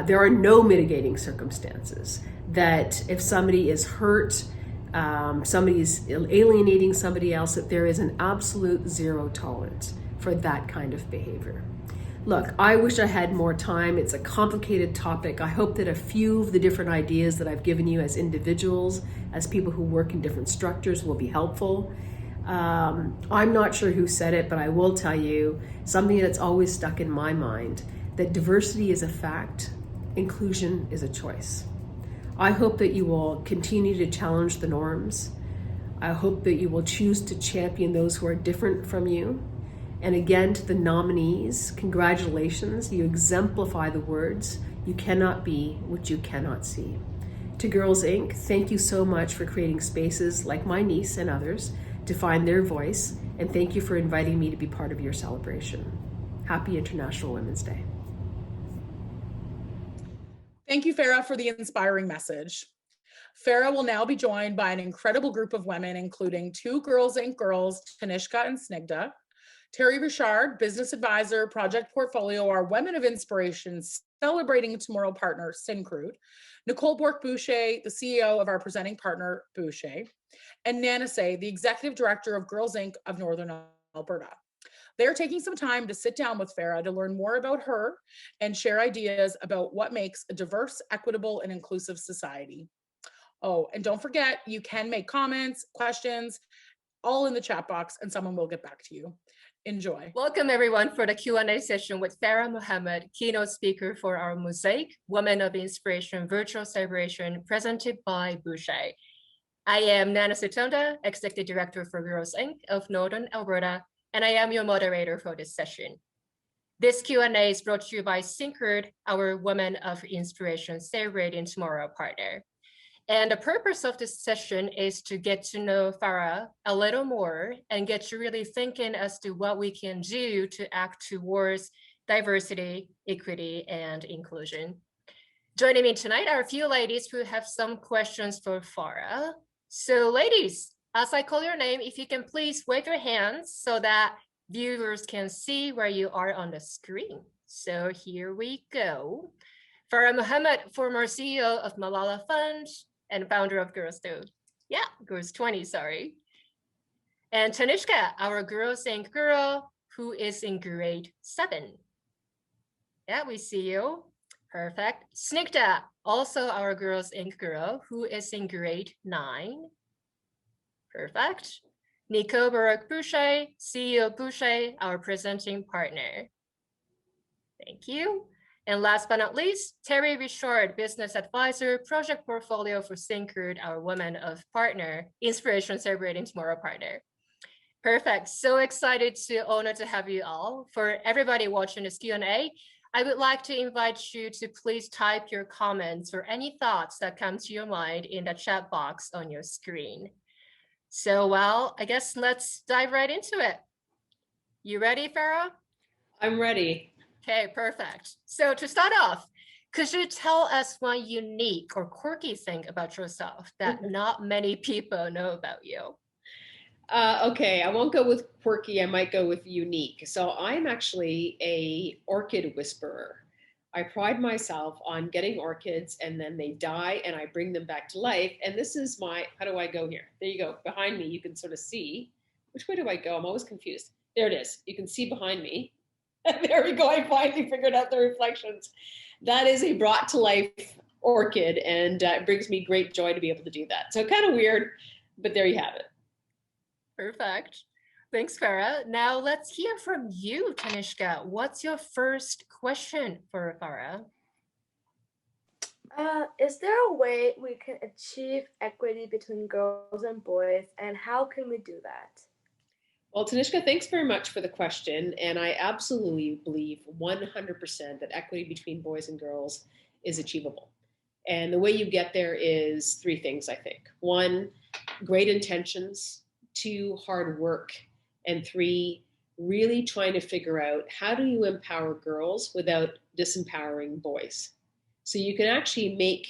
there are no mitigating circumstances, that if somebody is hurt, somebody is alienating somebody else, that there is an absolute zero tolerance for that kind of behavior. Look, I wish I had more time. It's a complicated topic. I hope that a few of the different ideas that I've given you as individuals, as people who work in different structures, will be helpful. I'm not sure who said it, but I will tell you something that's always stuck in my mind, that diversity is a fact, inclusion is a choice. I hope that you will continue to challenge the norms. I hope that you will choose to champion those who are different from you. And again, to the nominees, congratulations. You exemplify the words, you cannot be what you cannot see. To Girls Inc., thank you so much for creating spaces like my niece and others to find their voice, and thank you for inviting me to be part of your celebration. Happy International Women's Day. Thank you, Farah, for the inspiring message. Farah will now be joined by an incredible group of women, including two Girls Inc. girls, Tanishka and Snigdha, Terry Richard, business advisor, project portfolio, our Women of Inspiration, celebrating tomorrow partner, Syncrude, Nicole Bork-Boucher, the CEO of our presenting partner, Bouchier, and Nanase, the Executive Director of Girls Inc. of Northern Alberta. They're taking some time to sit down with Farah to learn more about her and share ideas about what makes a diverse, equitable, and inclusive society. Oh, and don't forget, you can make comments, questions, all in the chat box, and someone will get back to you. Enjoy. Welcome everyone for the Q&A session with Farah Mohammed, keynote speaker for our Mosaic Women of Inspiration virtual celebration presented by Bouchier. I am Nana Sutonda, Executive Director for Girls Inc. of Northern Alberta, and I am your moderator for this session. This Q&A is brought to you by Syncred, our Women of Inspiration Celebrating Tomorrow partner. And the purpose of this session is to get to know Farah a little more and get you really thinking as to what we can do to act towards diversity, equity, and inclusion. Joining me tonight are a few ladies who have some questions for Farah. So ladies, as I call your name, if you can please wave your hands so that viewers can see where you are on the screen. So here we go. Farah Mohammed, former CEO of Malala Fund and founder of Girls 20, sorry. And Tanishka, our Girls Inc. girl, who is in grade 7. Yeah, we see you. Perfect. Snikta, also our Girls Inc. girl, who is in grade 9. Perfect. Nico Barak-Boucher, CEO Boucher, our presenting partner. Thank you. And last but not least, Terry Richard, business advisor, project portfolio for Syncred, our Women of Partner, Inspiration Celebrating Tomorrow partner. Perfect. So excited honored to have you all. For everybody watching this Q&A, I would like to invite you to please type your comments or any thoughts that come to your mind in the chat box on your screen. So, well, I guess let's dive right into it. You ready, Farah? I'm ready. Okay, perfect. So to start off, could you tell us one unique or quirky thing about yourself that not many people know about you? Okay, I won't go with quirky, I might go with unique. So I'm actually a orchid whisperer. I pride myself on getting orchids and then they die and I bring them back to life. And this is how do I go here? There you go, behind me, you can sort of see. Which way do I go? I'm always confused. There it is, you can see behind me. There we go, I finally figured out the reflections. That is a brought to life orchid and it brings me great joy to be able to do that. So kind of weird, but there you have it. Perfect. Thanks, Farah. Now let's hear from you, Tanishka. What's your first question for Farah? Is there a way we can achieve equity between girls and boys, and how can we do that? Well, Tanishka, thanks very much for the question. And I absolutely believe 100% that equity between boys and girls is achievable. And the way you get there is 3 things, I think. 1, great intentions. 2, hard work. And 3, really trying to figure out how do you empower girls without disempowering boys. So you can actually make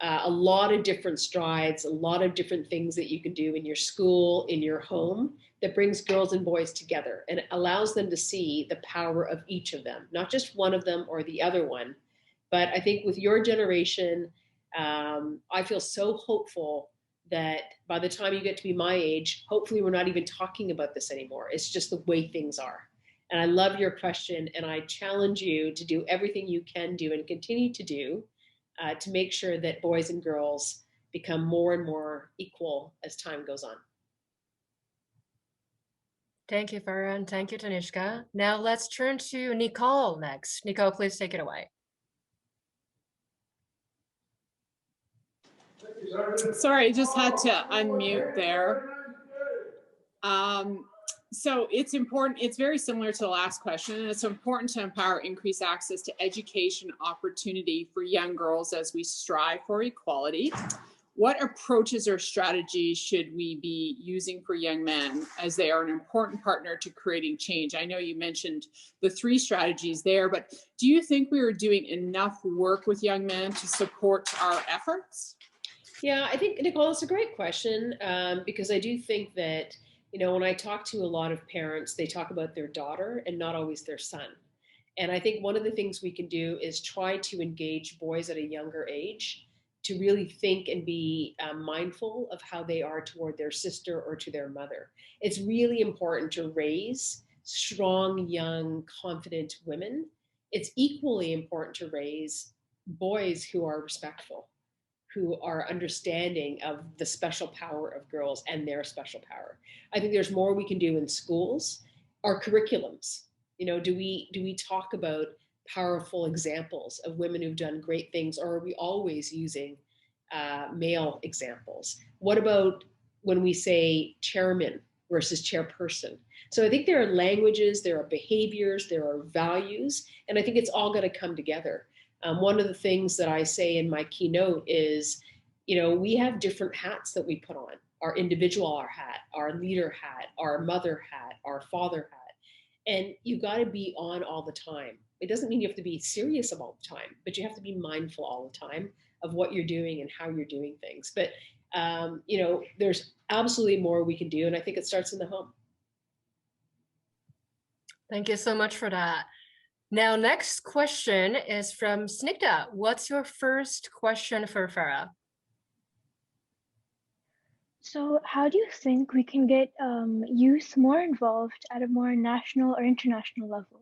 a lot of different strides, a lot of different things that you can do in your school, in your home, that brings girls and boys together and allows them to see the power of each of them, not just one of them or the other one. But I think with your generation, I feel so hopeful that by the time you get to be my age, hopefully we're not even talking about this anymore. It's just the way things are. And I love your question, and I challenge you to do everything you can do and continue to do to make sure that boys and girls become more and more equal as time goes on. Thank you, Farah, and thank you, Tanishka. Now let's turn to Nicole next. Nicole, please take it away. Sorry, I just had to unmute there. So it's important, it's very similar to the last question, and it's important to empower increased access to education opportunity for young girls as we strive for equality. What approaches or strategies should we be using for young men as they are an important partner to creating change? I know you mentioned the 3 strategies there, but do you think we are doing enough work with young men to support our efforts? Yeah, I think, Nicole, it's a great question because I do think that, you know, when I talk to a lot of parents, they talk about their daughter and not always their son. And I think one of the things we can do is try to engage boys at a younger age to really think and be mindful of how they are toward their sister or to their mother. It's really important to raise strong, young, confident women. It's equally important to raise boys who are respectful, who are understanding of the special power of girls and their special power. I think there's more we can do in schools. Our curriculums, do we talk about powerful examples of women who've done great things, or are we always using male examples? What about when we say chairman versus chairperson? So I think there are languages, there are behaviors, there are values, and I think it's all going to come together. One of the things that I say in my keynote is, we have different hats that we put on: our individual hat, our leader hat, our mother hat, our father hat. And you got to be on all the time. It doesn't mean you have to be serious all the time, but you have to be mindful all the time of what you're doing and how you're doing things. But, there's absolutely more we can do. And I think it starts in the home. Thank you so much for that. Now, next question is from Snigdha. What's your first question for Farah? So how do you think we can get youth more involved at a more national or international level?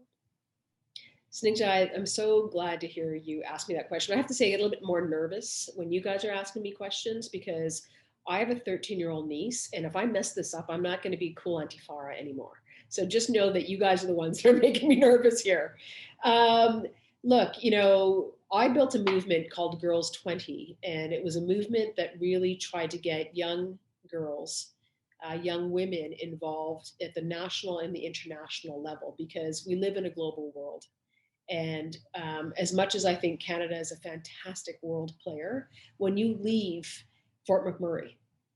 Snigdha, I'm so glad to hear you ask me that question. I have to say, I get a little bit more nervous when you guys are asking me questions, because I have a 13-year-old niece, and if I mess this up, I'm not going to be cool Auntie Farah anymore. So just know that you guys are the ones that are making me nervous here. Look, I built a movement called Girls 20, and it was a movement that really tried to get young girls, young women involved at the national and the international level, because we live in a global world. And as much as I think Canada is a fantastic world player, when you leave Fort McMurray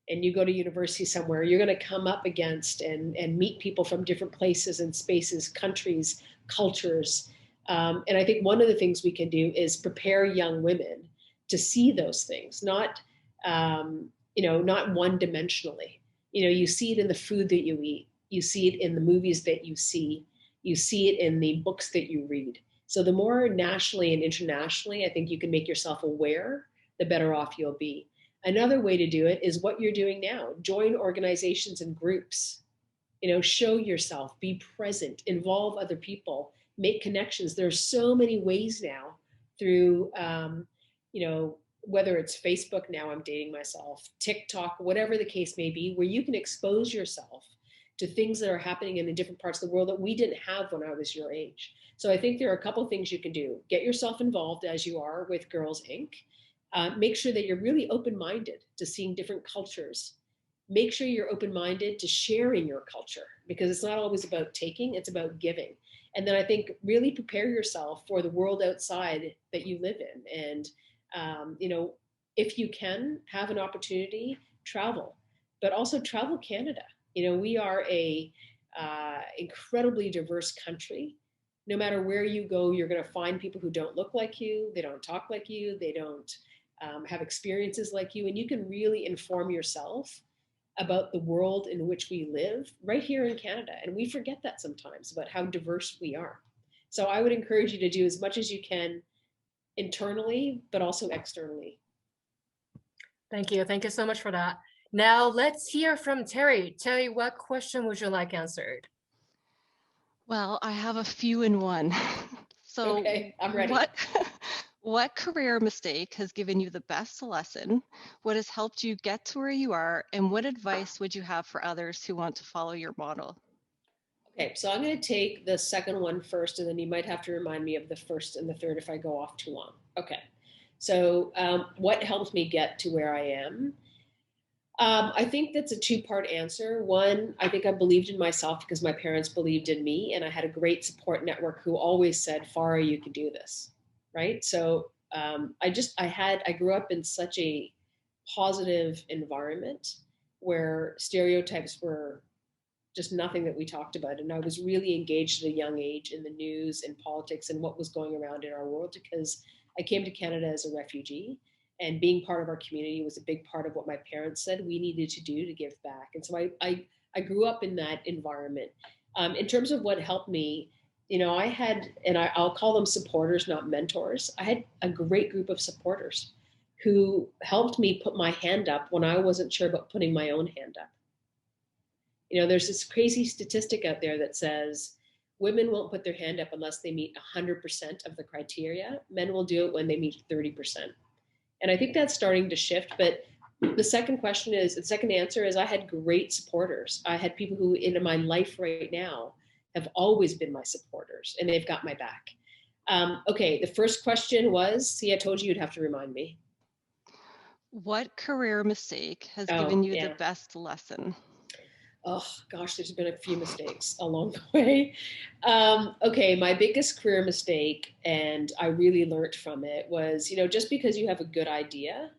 and you go to university somewhere, you're going to come up against and meet people from different places and spaces, countries, cultures. And I think one of the things we can do is prepare young women to see those things, not one-dimensionally. You see it in the food that you eat. You see it in the movies that you see. You see it in the books that you read. So the more nationally and internationally, I think you can make yourself aware, the better off you'll be. Another way to do it is what you're doing now. Join organizations and groups. Show yourself, be present, involve other people, make connections. There are so many ways now through, whether it's Facebook, now I'm dating myself, TikTok, whatever the case may be, where you can expose yourself to things that are happening in the different parts of the world that we didn't have when I was your age. So I think there are a couple of things you can do. Get yourself involved as you are with Girls Inc. Make sure that you're really open-minded to seeing different cultures. Make sure you're open-minded to sharing your culture, because it's not always about taking, it's about giving. And then I think really prepare yourself for the world outside that you live in. And, if you can have an opportunity, travel, but also travel Canada. We are a incredibly diverse country. No matter where you go, you're going to find people who don't look like you, they don't talk like you, they don't have experiences like you, and you can really inform yourself about the world in which we live right here in Canada. And we forget that sometimes, about how diverse we are. So I would encourage you to do as much as you can internally, but also externally. Thank you. Thank you so much for that. Now let's hear from Terry. Terry, what question would you like answered? Well, I have a few in one. So okay, I'm ready. What career mistake has given you the best lesson? What has helped you get to where you are? And what advice would you have for others who want to follow your model? Okay, so I'm going to take the second one first, and then you might have to remind me of the first and the third if I go off too long. Okay, so what helped me get to where I am? I think that's a two-part answer. One, I think I believed in myself because my parents believed in me, and I had a great support network who always said, Farah, you can do this, right? So I grew up in such a positive environment where stereotypes were just nothing that we talked about. And I was really engaged at a young age in the news and politics and what was going around in our world, because I came to Canada as a refugee, and being part of our community was a big part of what my parents said we needed to do to give back. And so I grew up in that environment. In terms of what helped me, I had, and I'll call them supporters, not mentors. I had a great group of supporters. who helped me put my hand up when I wasn't sure about putting my own hand up. You know, there's this crazy statistic out there that says women won't put their hand up unless they meet 100% of the criteria. Men will do it when they meet 30%. And I think that's starting to shift. But the second answer is I had great supporters. I had people who in my life right now have always been my supporters, and they've got my back. Okay, the first question was, see, I told you you'd have to remind me. What career mistake has given you the best lesson? Oh gosh, there's been a few mistakes along the way. Okay, my biggest career mistake, and I really learned from it, was, you know, just because you have a good idea,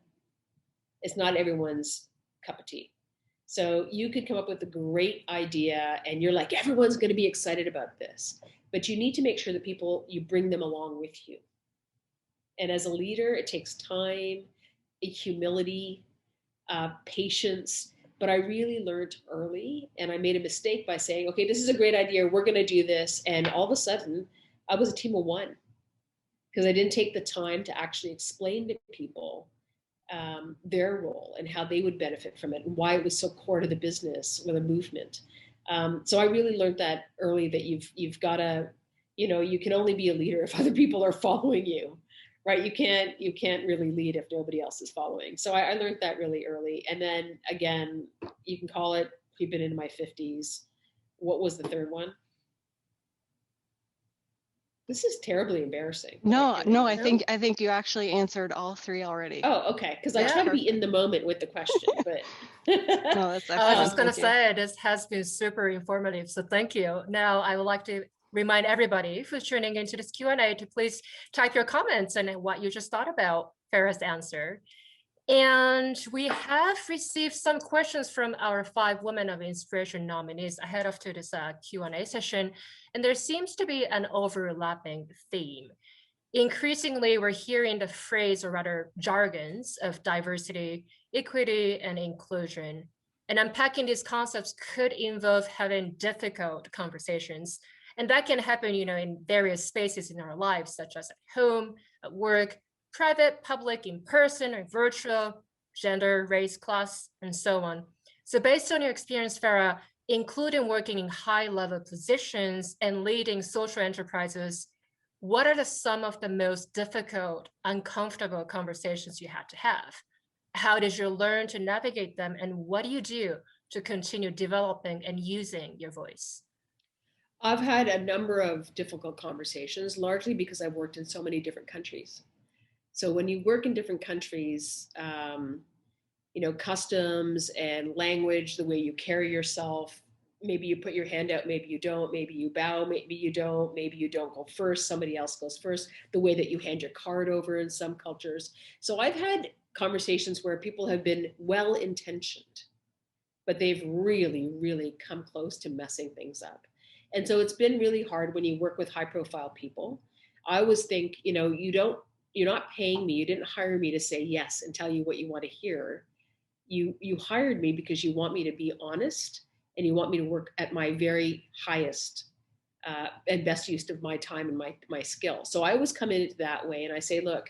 it's not everyone's cup of tea. So you could come up with a great idea and you're like, everyone's going to be excited about this, but you need to make sure that you bring them along with you. And as a leader, it takes time, humility, patience. But I really learned early, and I made a mistake by saying, okay, this is a great idea. We're going to do this. And all of a sudden, I was a team of one because I didn't take the time to actually explain to people their role and how they would benefit from it and why it was so core to the business or the movement. So I really learned that early, that you've got to, you know, you can only be a leader if other people are following you. Right, you can't really lead if nobody else is following. So I learned that really early. And then again, you can call it creeping into my 50s. What was the third one? This is terribly embarrassing. No, I think you actually answered all three already. Oh, okay. Because I try to be in the moment with the question, but no, that's excellent. I was just going to say, this has been super informative. So thank you. Now I would like to remind everybody who's tuning into this Q&A to please type your comments and what you just thought about Farah's answer. And we have received some questions from our 5 Women of Inspiration nominees ahead of this Q&A session. And there seems to be an overlapping theme. Increasingly, we're hearing the phrase, or rather jargons, of diversity, equity, and inclusion. And unpacking these concepts could involve having difficult conversations. And that can happen, you know, in various spaces in our lives, such as at home, at work, private, public, in person, or virtual, gender, race, class, and so on. So based on your experience, Farah, including working in high-level positions and leading social enterprises, what are some of the most difficult, uncomfortable conversations you had to have? How did you learn to navigate them? And what do you do to continue developing and using your voice? I've had a number of difficult conversations, largely because I've worked in so many different countries. So when you work in different countries, you know, customs and language, the way you carry yourself, maybe you put your hand out, maybe you don't, maybe you bow, maybe you don't go first, somebody else goes first, the way that you hand your card over in some cultures. So I've had conversations where people have been well-intentioned, but they've really, really come close to messing things up. And so it's been really hard when you work with high-profile people. I always think, you know, you're not paying me, you didn't hire me to say yes and tell you what you want to hear. You hired me because you want me to be honest, and you want me to work at my very highest and best use of my time and my skill. So I always come in it that way, and I say, look,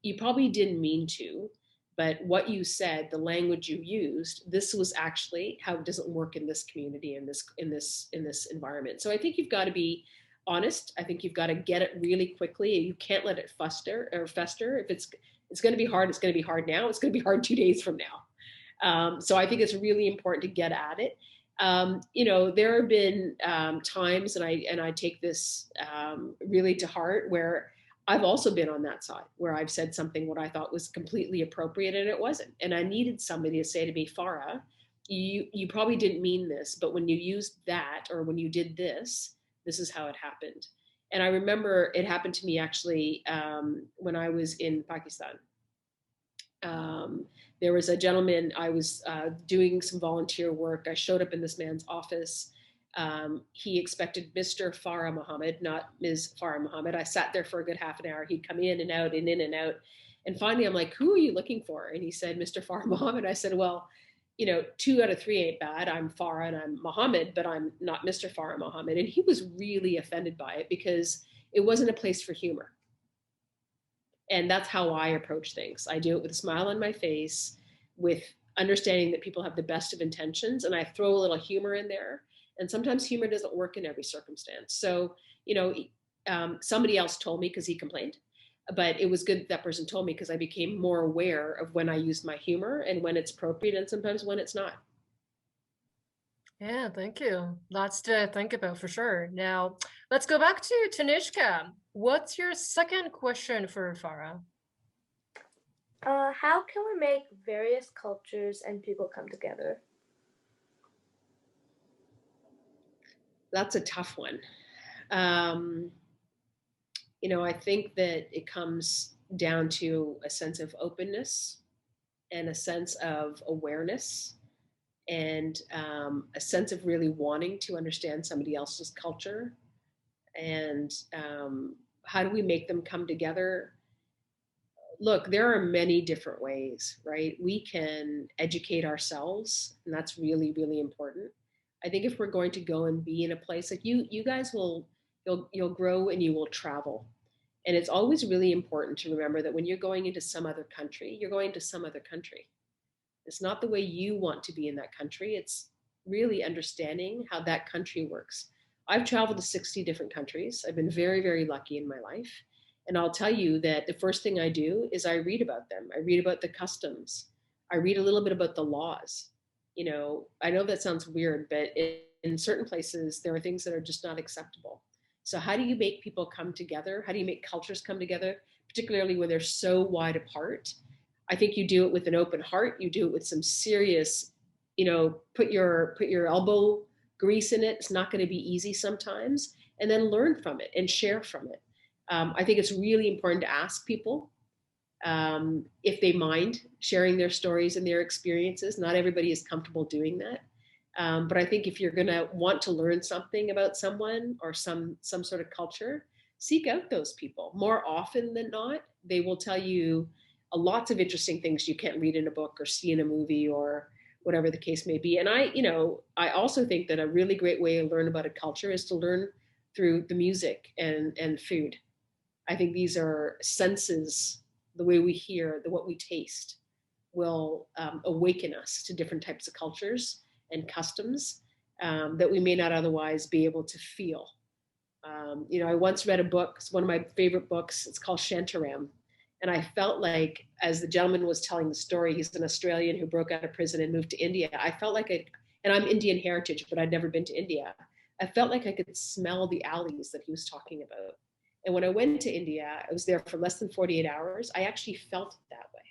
you probably didn't mean to, but what you said, the language you used, this was actually how it doesn't work in this community, in this environment. So I think you've got to be honest. I think you've got to get it really quickly. You can't let it fester. If it's going to be hard, it's going to be hard now. It's going to be hard 2 days from now. So I think it's really important to get at it. You know, there have been times, and I take this really to heart, where I've also been on that side, where I've said something what I thought was completely appropriate and it wasn't. And I needed somebody to say to me, Farah, you probably didn't mean this, but when you used that, or when you did this, this is how it happened. And I remember it happened to me actually when I was in Pakistan. There was a gentleman, I was doing some volunteer work. I showed up in this man's office. He expected Mr. Farah Muhammad, not Ms. Farah Muhammad. I sat there for a good half an hour. He'd come in and out and in and out. And finally, I'm like, who are you looking for? And he said, Mr. Farah Muhammad. I said, well, you know, 2 out of 3 ain't bad. I'm Farah and I'm Muhammad, but I'm not Mr. Farah Muhammad. And he was really offended by it because it wasn't a place for humor. And that's how I approach things. I do it with a smile on my face, with understanding that people have the best of intentions, and I throw a little humor in there. And sometimes humor doesn't work in every circumstance. So, somebody else told me because he complained, but it was good that person told me, because I became more aware of when I used my humor and when it's appropriate and sometimes when it's not. Yeah, thank you. Lots to think about for sure. Now, let's go back to Tanishka. What's your second question for Farah? How can we make various cultures and people come together? That's a tough one. I think that it comes down to a sense of openness and a sense of awareness and a sense of really wanting to understand somebody else's culture. And how do we make them come together? Look, there are many different ways, right? We can educate ourselves, and that's really, really important. I think if we're going to go and be in a place like you guys you'll grow and you will travel. And it's always really important to remember that when you're going into some other country, you're going to some other country. It's not the way you want to be in that country. It's really understanding how that country works. I've traveled to 60 different countries. I've been very, very lucky in my life. And I'll tell you that the first thing I do is I read about them. I read about the customs. I read a little bit about the laws. I know that sounds weird, but in certain places, there are things that are just not acceptable. So how do you make people come together? How do you make cultures come together, particularly when they're so wide apart? I think you do it with an open heart. You do it with some serious, put your elbow grease in it. It's not going to be easy sometimes. And then learn from it and share from it. I think it's really important to ask people if they mind sharing their stories and their experiences. Not everybody is comfortable doing that. But I think if you're going to want to learn something about someone or some sort of culture, seek out those people. More often than not, they will tell you lots of interesting things you can't read in a book or see in a movie or whatever the case may be. And I also think that a really great way to learn about a culture is to learn through the music and food. I think these are senses, the way we hear, what we taste will awaken us to different types of cultures and customs that we may not otherwise be able to feel. I once read a book, it's one of my favorite books, it's called Shantaram. And I felt like, as the gentleman was telling the story, he's an Australian who broke out of prison and moved to India. I felt like and I'm Indian heritage, but I'd never been to India. I felt like I could smell the alleys that he was talking about. And when I went to India, I was there for less than 48 hours. I actually felt that way.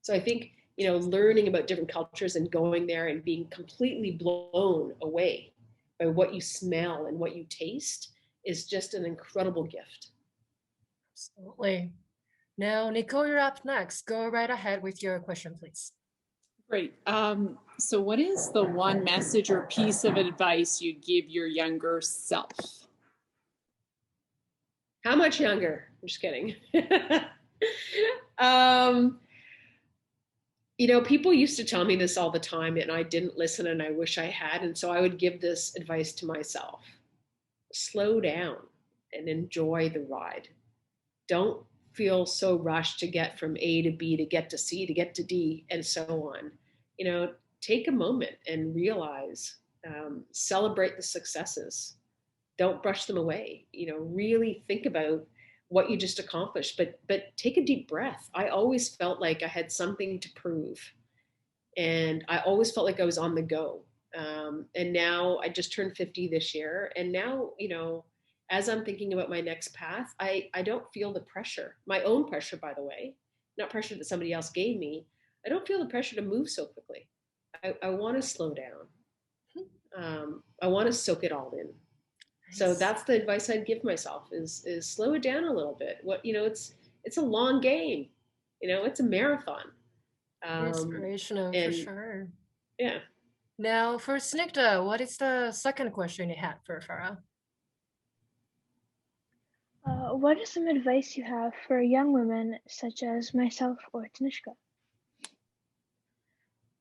So I think, learning about different cultures and going there and being completely blown away by what you smell and what you taste is just an incredible gift. Absolutely. Now, Nicole, you're up next. Go right ahead with your question, please. Great. So what is the one message or piece of advice you give your younger self? How much younger? I'm just kidding. People used to tell me this all the time, and I didn't listen, and I wish I had. And so I would give this advice to myself. Slow down and enjoy the ride. Don't feel so rushed to get from A to B, to get to C, to get to D, and so on. Take a moment and realize, celebrate the successes. Don't brush them away. Really think about what you just accomplished, but take a deep breath. I always felt like I had something to prove, and I always felt like I was on the go. And now I just turned 50 this year, and now as I'm thinking about my next path, I don't feel the pressure, my own pressure, by the way, not pressure that somebody else gave me. I don't feel the pressure to move so quickly. I want to slow down. I want to soak it all in. So that's the advice I'd give myself is slow it down a little bit. It's a long game, it's a marathon. Inspirational for sure. Yeah. Now for Snigdha, what is the second question you had for Farah? What is some advice you have for young women such as myself or Tanishka?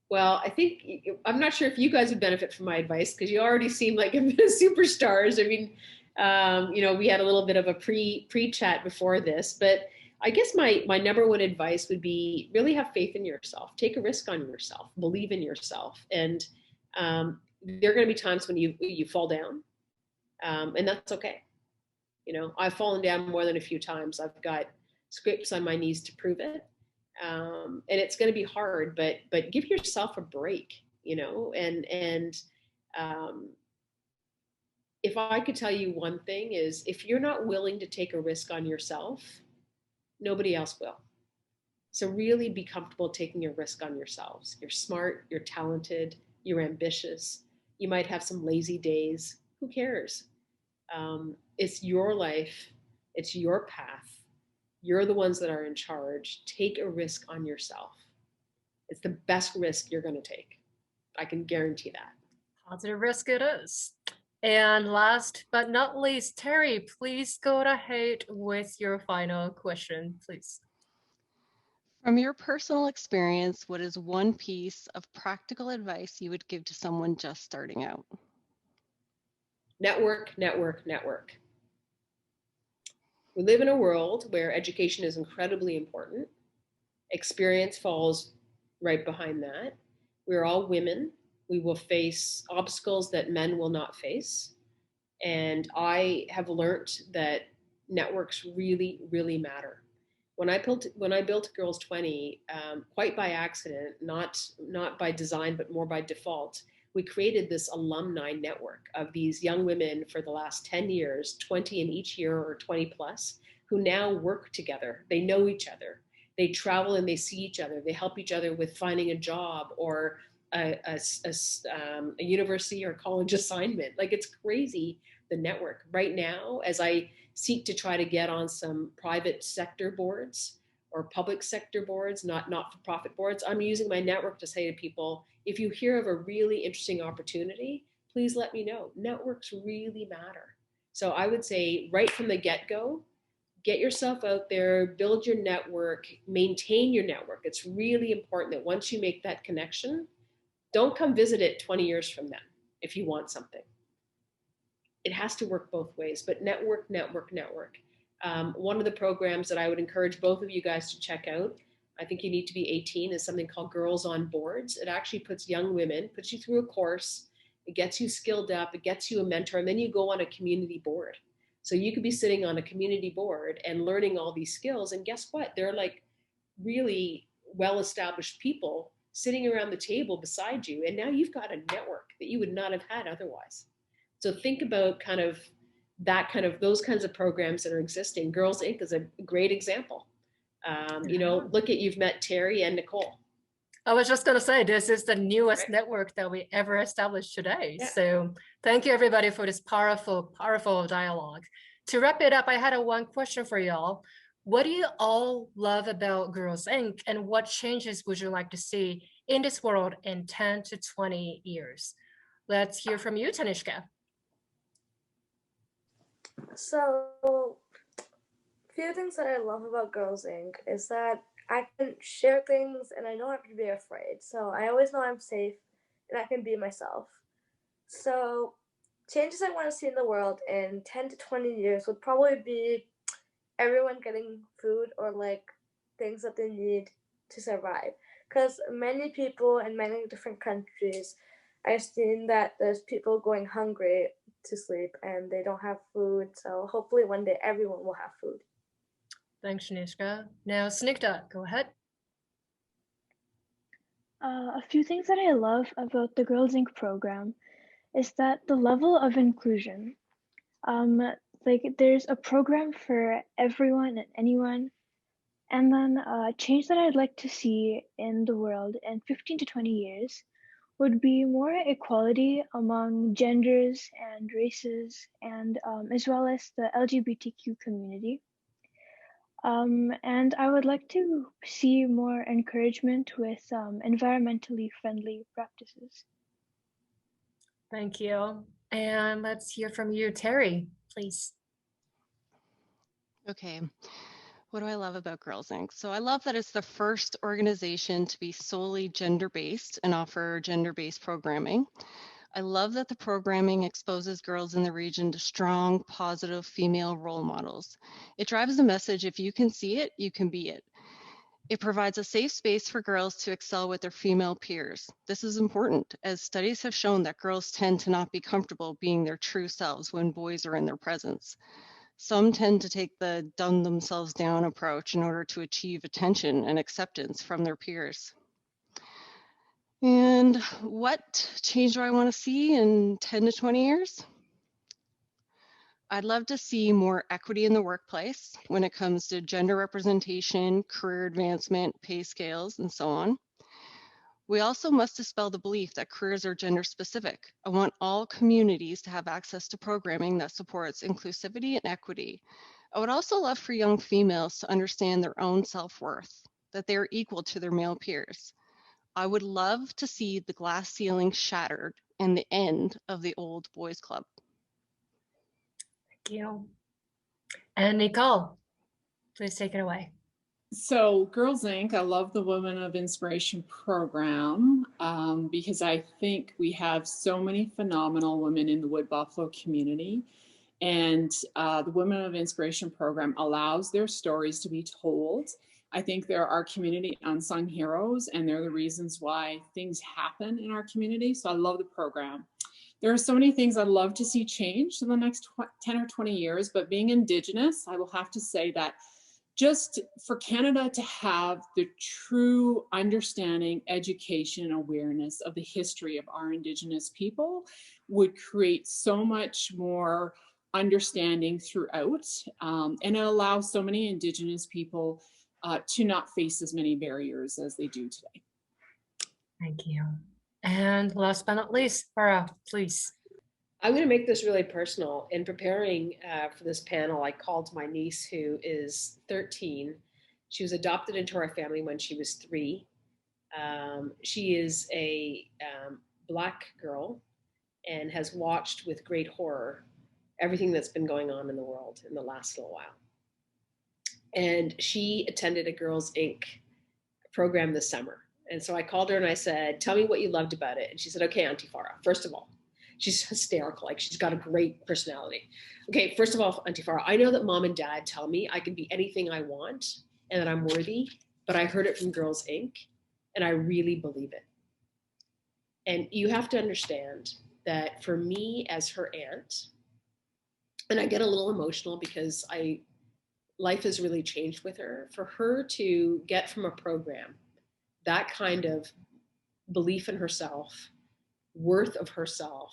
Well, I think, I'm not sure if you guys would benefit from my advice because you already seem like superstars. I mean, we had a little bit of a pre-chat before this, but I guess my number one advice would be really have faith in yourself. Take a risk on yourself. Believe in yourself. And there are going to be times when you fall down, and that's okay. You know, I've fallen down more than a few times. I've got scrapes on my knees to prove it, and it's going to be hard. But give yourself a break. You know, and if I could tell you one thing is, if you're not willing to take a risk on yourself, nobody else will. So really be comfortable taking a risk on yourselves. You're smart, you're talented, you're ambitious. You might have some lazy days. Who cares? It's your life. It's your path. You're the ones that are in charge. Take a risk on yourself. It's the best risk you're going to take. I can guarantee that. Positive risk it is. And last but not least, Terry, please go ahead with your final question, please. From your personal experience, what is one piece of practical advice you would give to someone just starting out? Network, network, network. We live in a world where education is incredibly important. Experience falls right behind that. We're all women. We will face obstacles that men will not face. And I have learned that networks really, really matter. When I built Girls 20, quite by accident, not by design, but more by default, we created this alumni network of these young women for the last 10 years, 20 in each year or 20 plus, who now work together. They know each other. They travel and they see each other. They help each other with finding a job or a university or college assignment. Like, it's crazy, the network. Right now, as I seek to try to get on some private sector boards or public sector boards, not-for-profit boards, I'm using my network to say to people, if you hear of a really interesting opportunity, please let me know. Networks really matter. So I would say right from the get-go, get yourself out there, build your network, maintain your network. It's really important that once you make that connection, don't come visit it 20 years from then if you want something. It has to work both ways, but network, network, network. One of the programs that I would encourage both of you guys to check out, I think you need to be 18, is something called Girls on Boards. It actually puts young women, puts you through a course, it gets you skilled up, it gets you a mentor, and then you go on a community board. So you could be sitting on a community board and learning all these skills, and guess what? They're like really well-established people sitting around the table beside you, and now you've got a network that you would not have had otherwise. So think about those kinds of programs that are existing. Girls Inc. is a great example. Look at, you've met Terry and Nicole. I was just going to say, this is the newest network that we ever established today. Yeah. So thank you, everybody, for this powerful, powerful dialogue. To wrap it up, I had one question for y'all. What do you all love about Girls Inc. and what changes would you like to see in this world in 10 to 20 years? Let's hear from you, Tanishka. So, few things that I love about Girls Inc. is that I can share things and I don't have to be afraid. So I always know I'm safe and I can be myself. So changes I want to see in the world in 10 to 20 years would probably be everyone getting food or like things that they need to survive. Because many people in many different countries, I've seen that there's people going hungry to sleep and they don't have food. So hopefully one day everyone will have food. Thanks, Shanishka. Now, Snigdha, go ahead. A few things that I love about the Girls Inc. program is that the level of inclusion. There's a program for everyone and anyone. And then a change that I'd like to see in the world in 15 to 20 years would be more equality among genders and races, and as well as the LGBTQ community. And I would like to see more encouragement with environmentally friendly practices. Thank you. And let's hear from you, Terry, please. Okay. What do I love about Girls Inc.? So I love that it's the first organization to be solely gender-based and offer gender-based programming. I love that the programming exposes girls in the region to strong, positive female role models. It drives the message, if you can see it, you can be it. It provides a safe space for girls to excel with their female peers. This is important, as studies have shown that girls tend to not be comfortable being their true selves when boys are in their presence. Some tend to take the dumb themselves down approach in order to achieve attention and acceptance from their peers. And what change do I want to see in 10 to 20 years? I'd love to see more equity in the workplace when it comes to gender representation, career advancement, pay scales, and so on. We also must dispel the belief that careers are gender specific. I want all communities to have access to programming that supports inclusivity and equity. I would also love for young females to understand their own self-worth, that they are equal to their male peers. I would love to see the glass ceiling shattered and the end of the old boys club. Thank you. And Nicole, please take it away. So Girls Inc., I love the Women of Inspiration program because I think we have so many phenomenal women in the Wood Buffalo community. And the Women of Inspiration program allows their stories to be told. I think there are community unsung heroes, and they're the reasons why things happen in our community. So I love the program. There are so many things I'd love to see changed in the next 10 or 20 years, but being Indigenous, I will have to say that just for Canada to have the true understanding, education, and awareness of the history of our Indigenous people would create so much more understanding throughout, and it allows so many Indigenous people to not face as many barriers as they do today. Thank you. And last but not least, Farah, please. I'm going to make this really personal. In preparing for this panel, I called my niece, who is 13. She was adopted into our family when she was 3. She is a Black girl and has watched with great horror everything that's been going on in the world in the last little while. And she attended a Girls Inc. program this summer. And so I called her and I said, tell me what you loved about it. And she said, okay, Auntie Farah, first of all, she's hysterical. Like, she's got a great personality. Okay, first of all, Auntie Farah, I know that Mom and Dad tell me I can be anything I want and that I'm worthy, but I heard it from Girls Inc. and I really believe it. And you have to understand that for me as her aunt, and I get a little emotional because life has really changed with her, for her to get from a program that kind of belief in herself, worth of herself.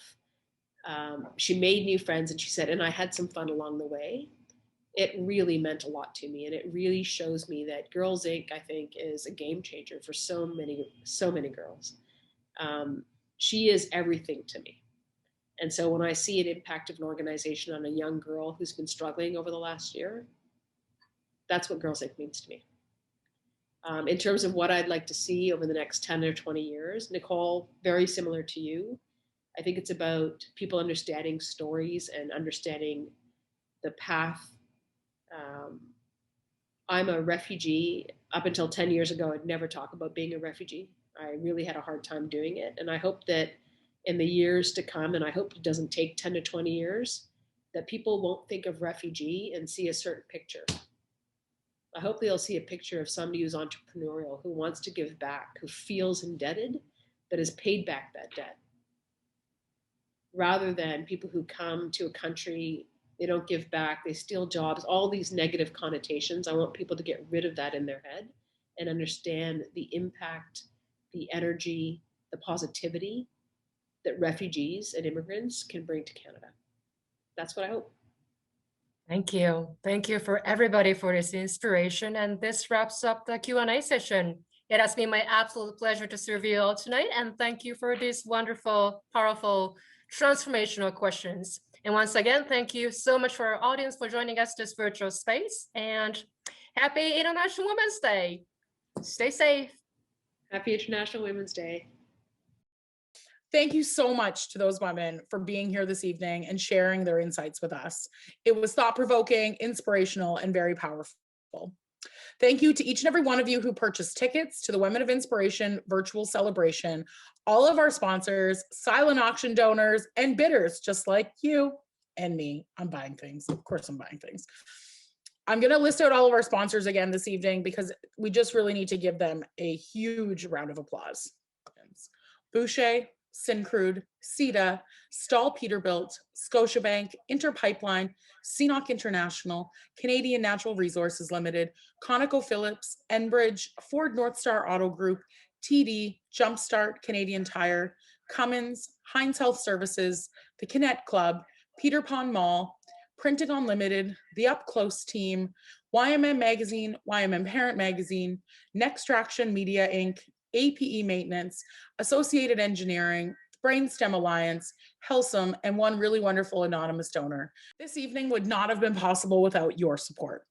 She made new friends, and she said, and I had some fun along the way. It really meant a lot to me, and it really shows me that Girls Inc., I think, is a game changer for so many girls. She is everything to me. And so when I see an impact of an organization on a young girl who's been struggling over the last year, that's what Girls Inc. means to me. In terms of what I'd like to see over the next 10 or 20 years, Nicole, very similar to you. I think it's about people understanding stories and understanding the path. I'm a refugee. Up until 10 years ago, I'd never talk about being a refugee. I really had a hard time doing it. And I hope that in the years to come, and I hope it doesn't take 10 to 20 years, that people won't think of refugee and see a certain picture. I hope they'll see a picture of somebody who's entrepreneurial, who wants to give back, who feels indebted, but has paid back that debt. Rather than people who come to a country, they don't give back, they steal jobs, all these negative connotations. I want people to get rid of that in their head and understand the impact, the energy, the positivity that refugees and immigrants can bring to Canada. That's what I hope. Thank you. Thank you for everybody for this inspiration. And this wraps up the Q&A session. It has been my absolute pleasure to serve you all tonight. And thank you for these wonderful, powerful, transformational questions. And once again, thank you so much for our audience for joining us this virtual space. And happy International Women's Day. Stay safe. Happy International Women's Day. Thank you so much to those women for being here this evening and sharing their insights with us. It was thought-provoking, inspirational, and very powerful. Thank you to each and every one of you who purchased tickets to the Women of Inspiration virtual celebration, all of our sponsors, silent auction donors, and bidders, just like you and me. I'm buying things. Of course I'm buying things. I'm going to list out all of our sponsors again this evening because we just really need to give them a huge round of applause. Bouchier, Syncrude, CETA, Stahl Peterbilt, Scotiabank, Interpipeline, CNOC International, Canadian Natural Resources Limited, ConocoPhillips, Enbridge, Ford North Star Auto Group, TD, Jumpstart, Canadian Tire, Cummins, Heinz Health Services, the Kinet Club, Peter Pan Mall, Printing Unlimited, the Up Close team, YMM Magazine, YMM Parent Magazine, Nextraction Media Inc., APE Maintenance, Associated Engineering, Brainstem Alliance, Helsum, and one really wonderful anonymous donor. This evening would not have been possible without your support.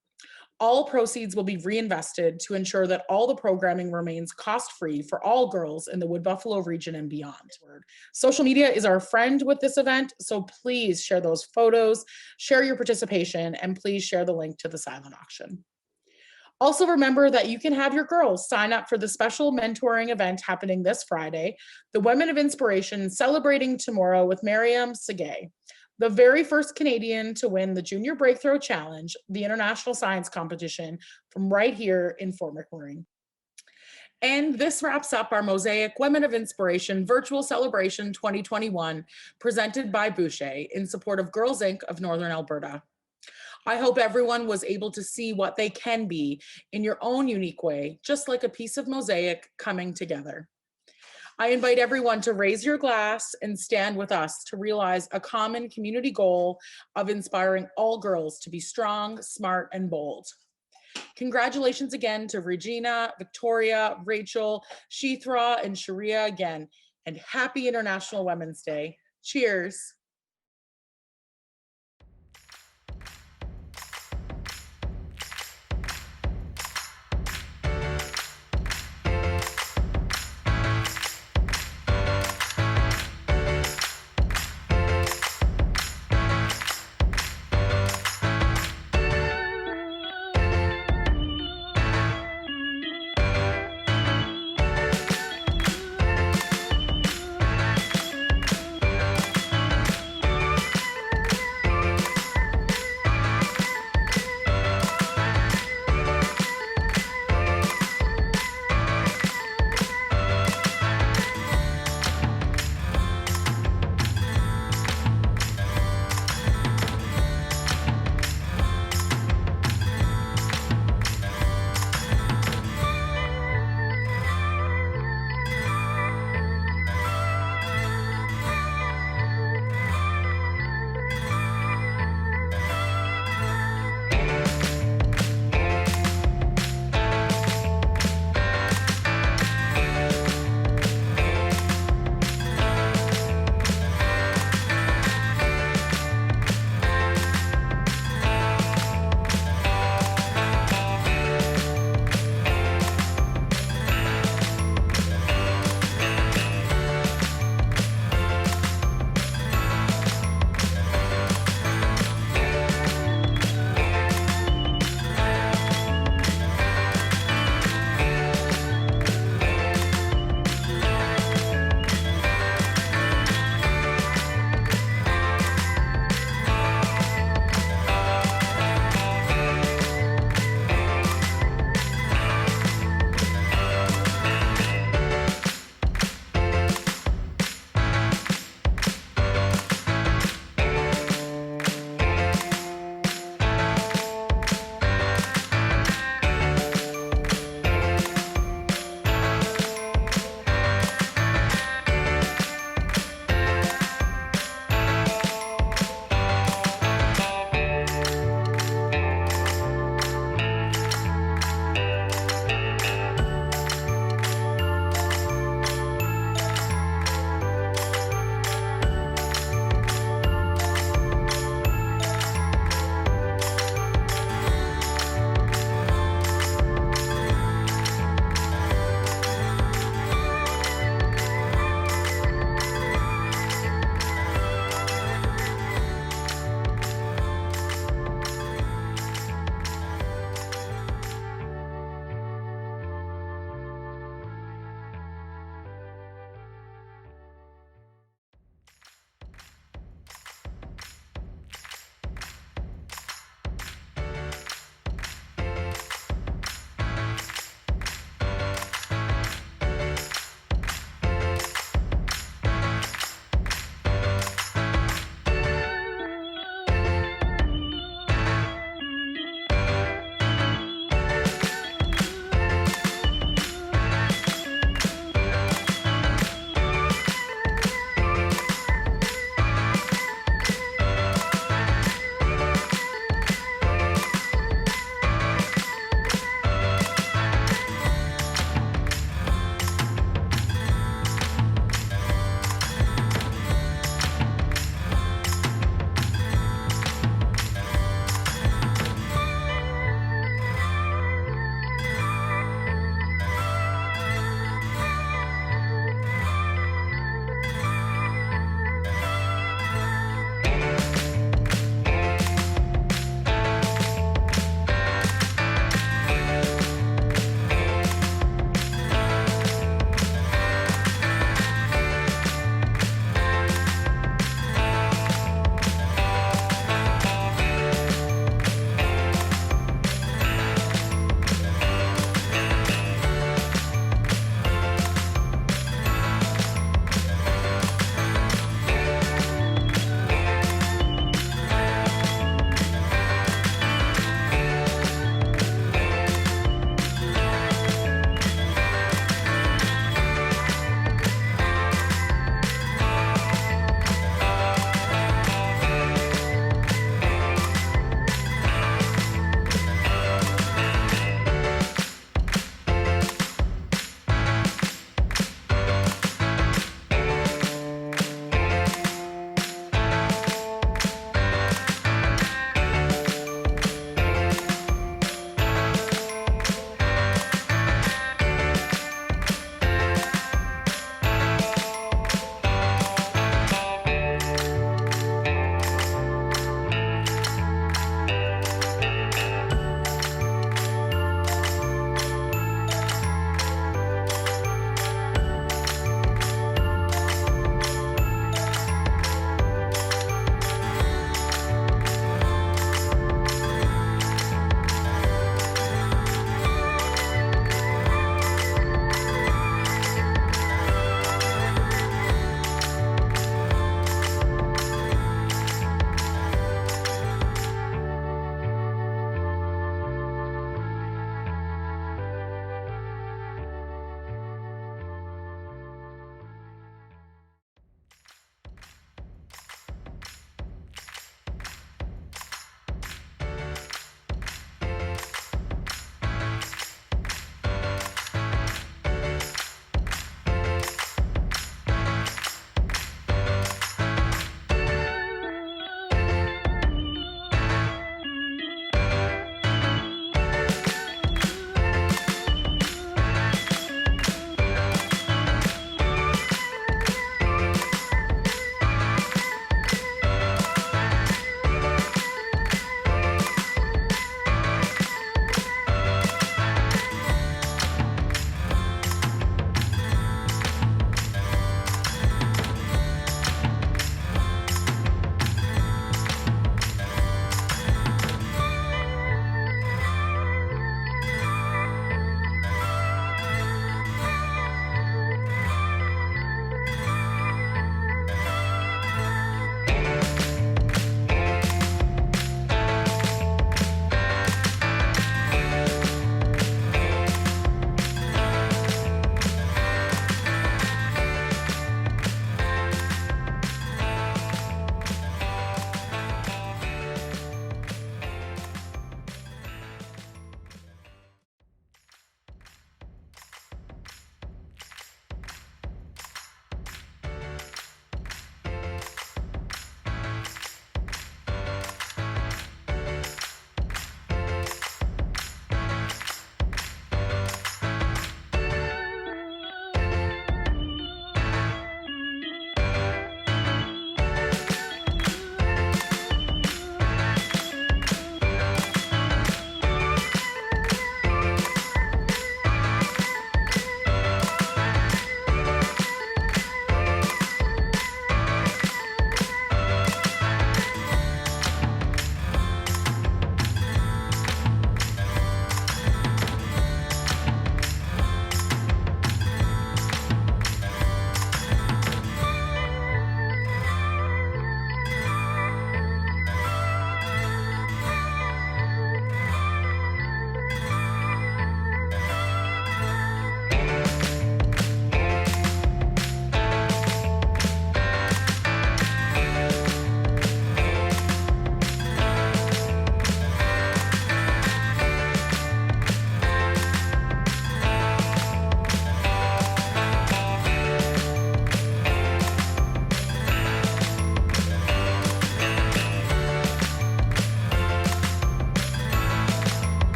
All proceeds will be reinvested to ensure that all the programming remains cost-free for all girls in the Wood Buffalo region and beyond. Social media is our friend with this event, so please share those photos, share your participation, and please share the link to the silent auction. Also remember that you can have your girls sign up for the special mentoring event happening this Friday, the Women of Inspiration Celebrating Tomorrow with Miriam Segay, the very first Canadian to win the Junior Breakthrough Challenge, the international science competition from right here in Fort McMurray. And this wraps up our Mosaic Women of Inspiration Virtual Celebration 2021, presented by Bouchier in support of Girls Inc. of Northern Alberta. I hope everyone was able to see what they can be in your own unique way, just like a piece of mosaic coming together. I invite everyone to raise your glass and stand with us to realize a common community goal of inspiring all girls to be strong, smart, and bold. Congratulations again to Regina, Victoria, Rachel, Shithra, and Sharia again, and happy International Women's Day. Cheers.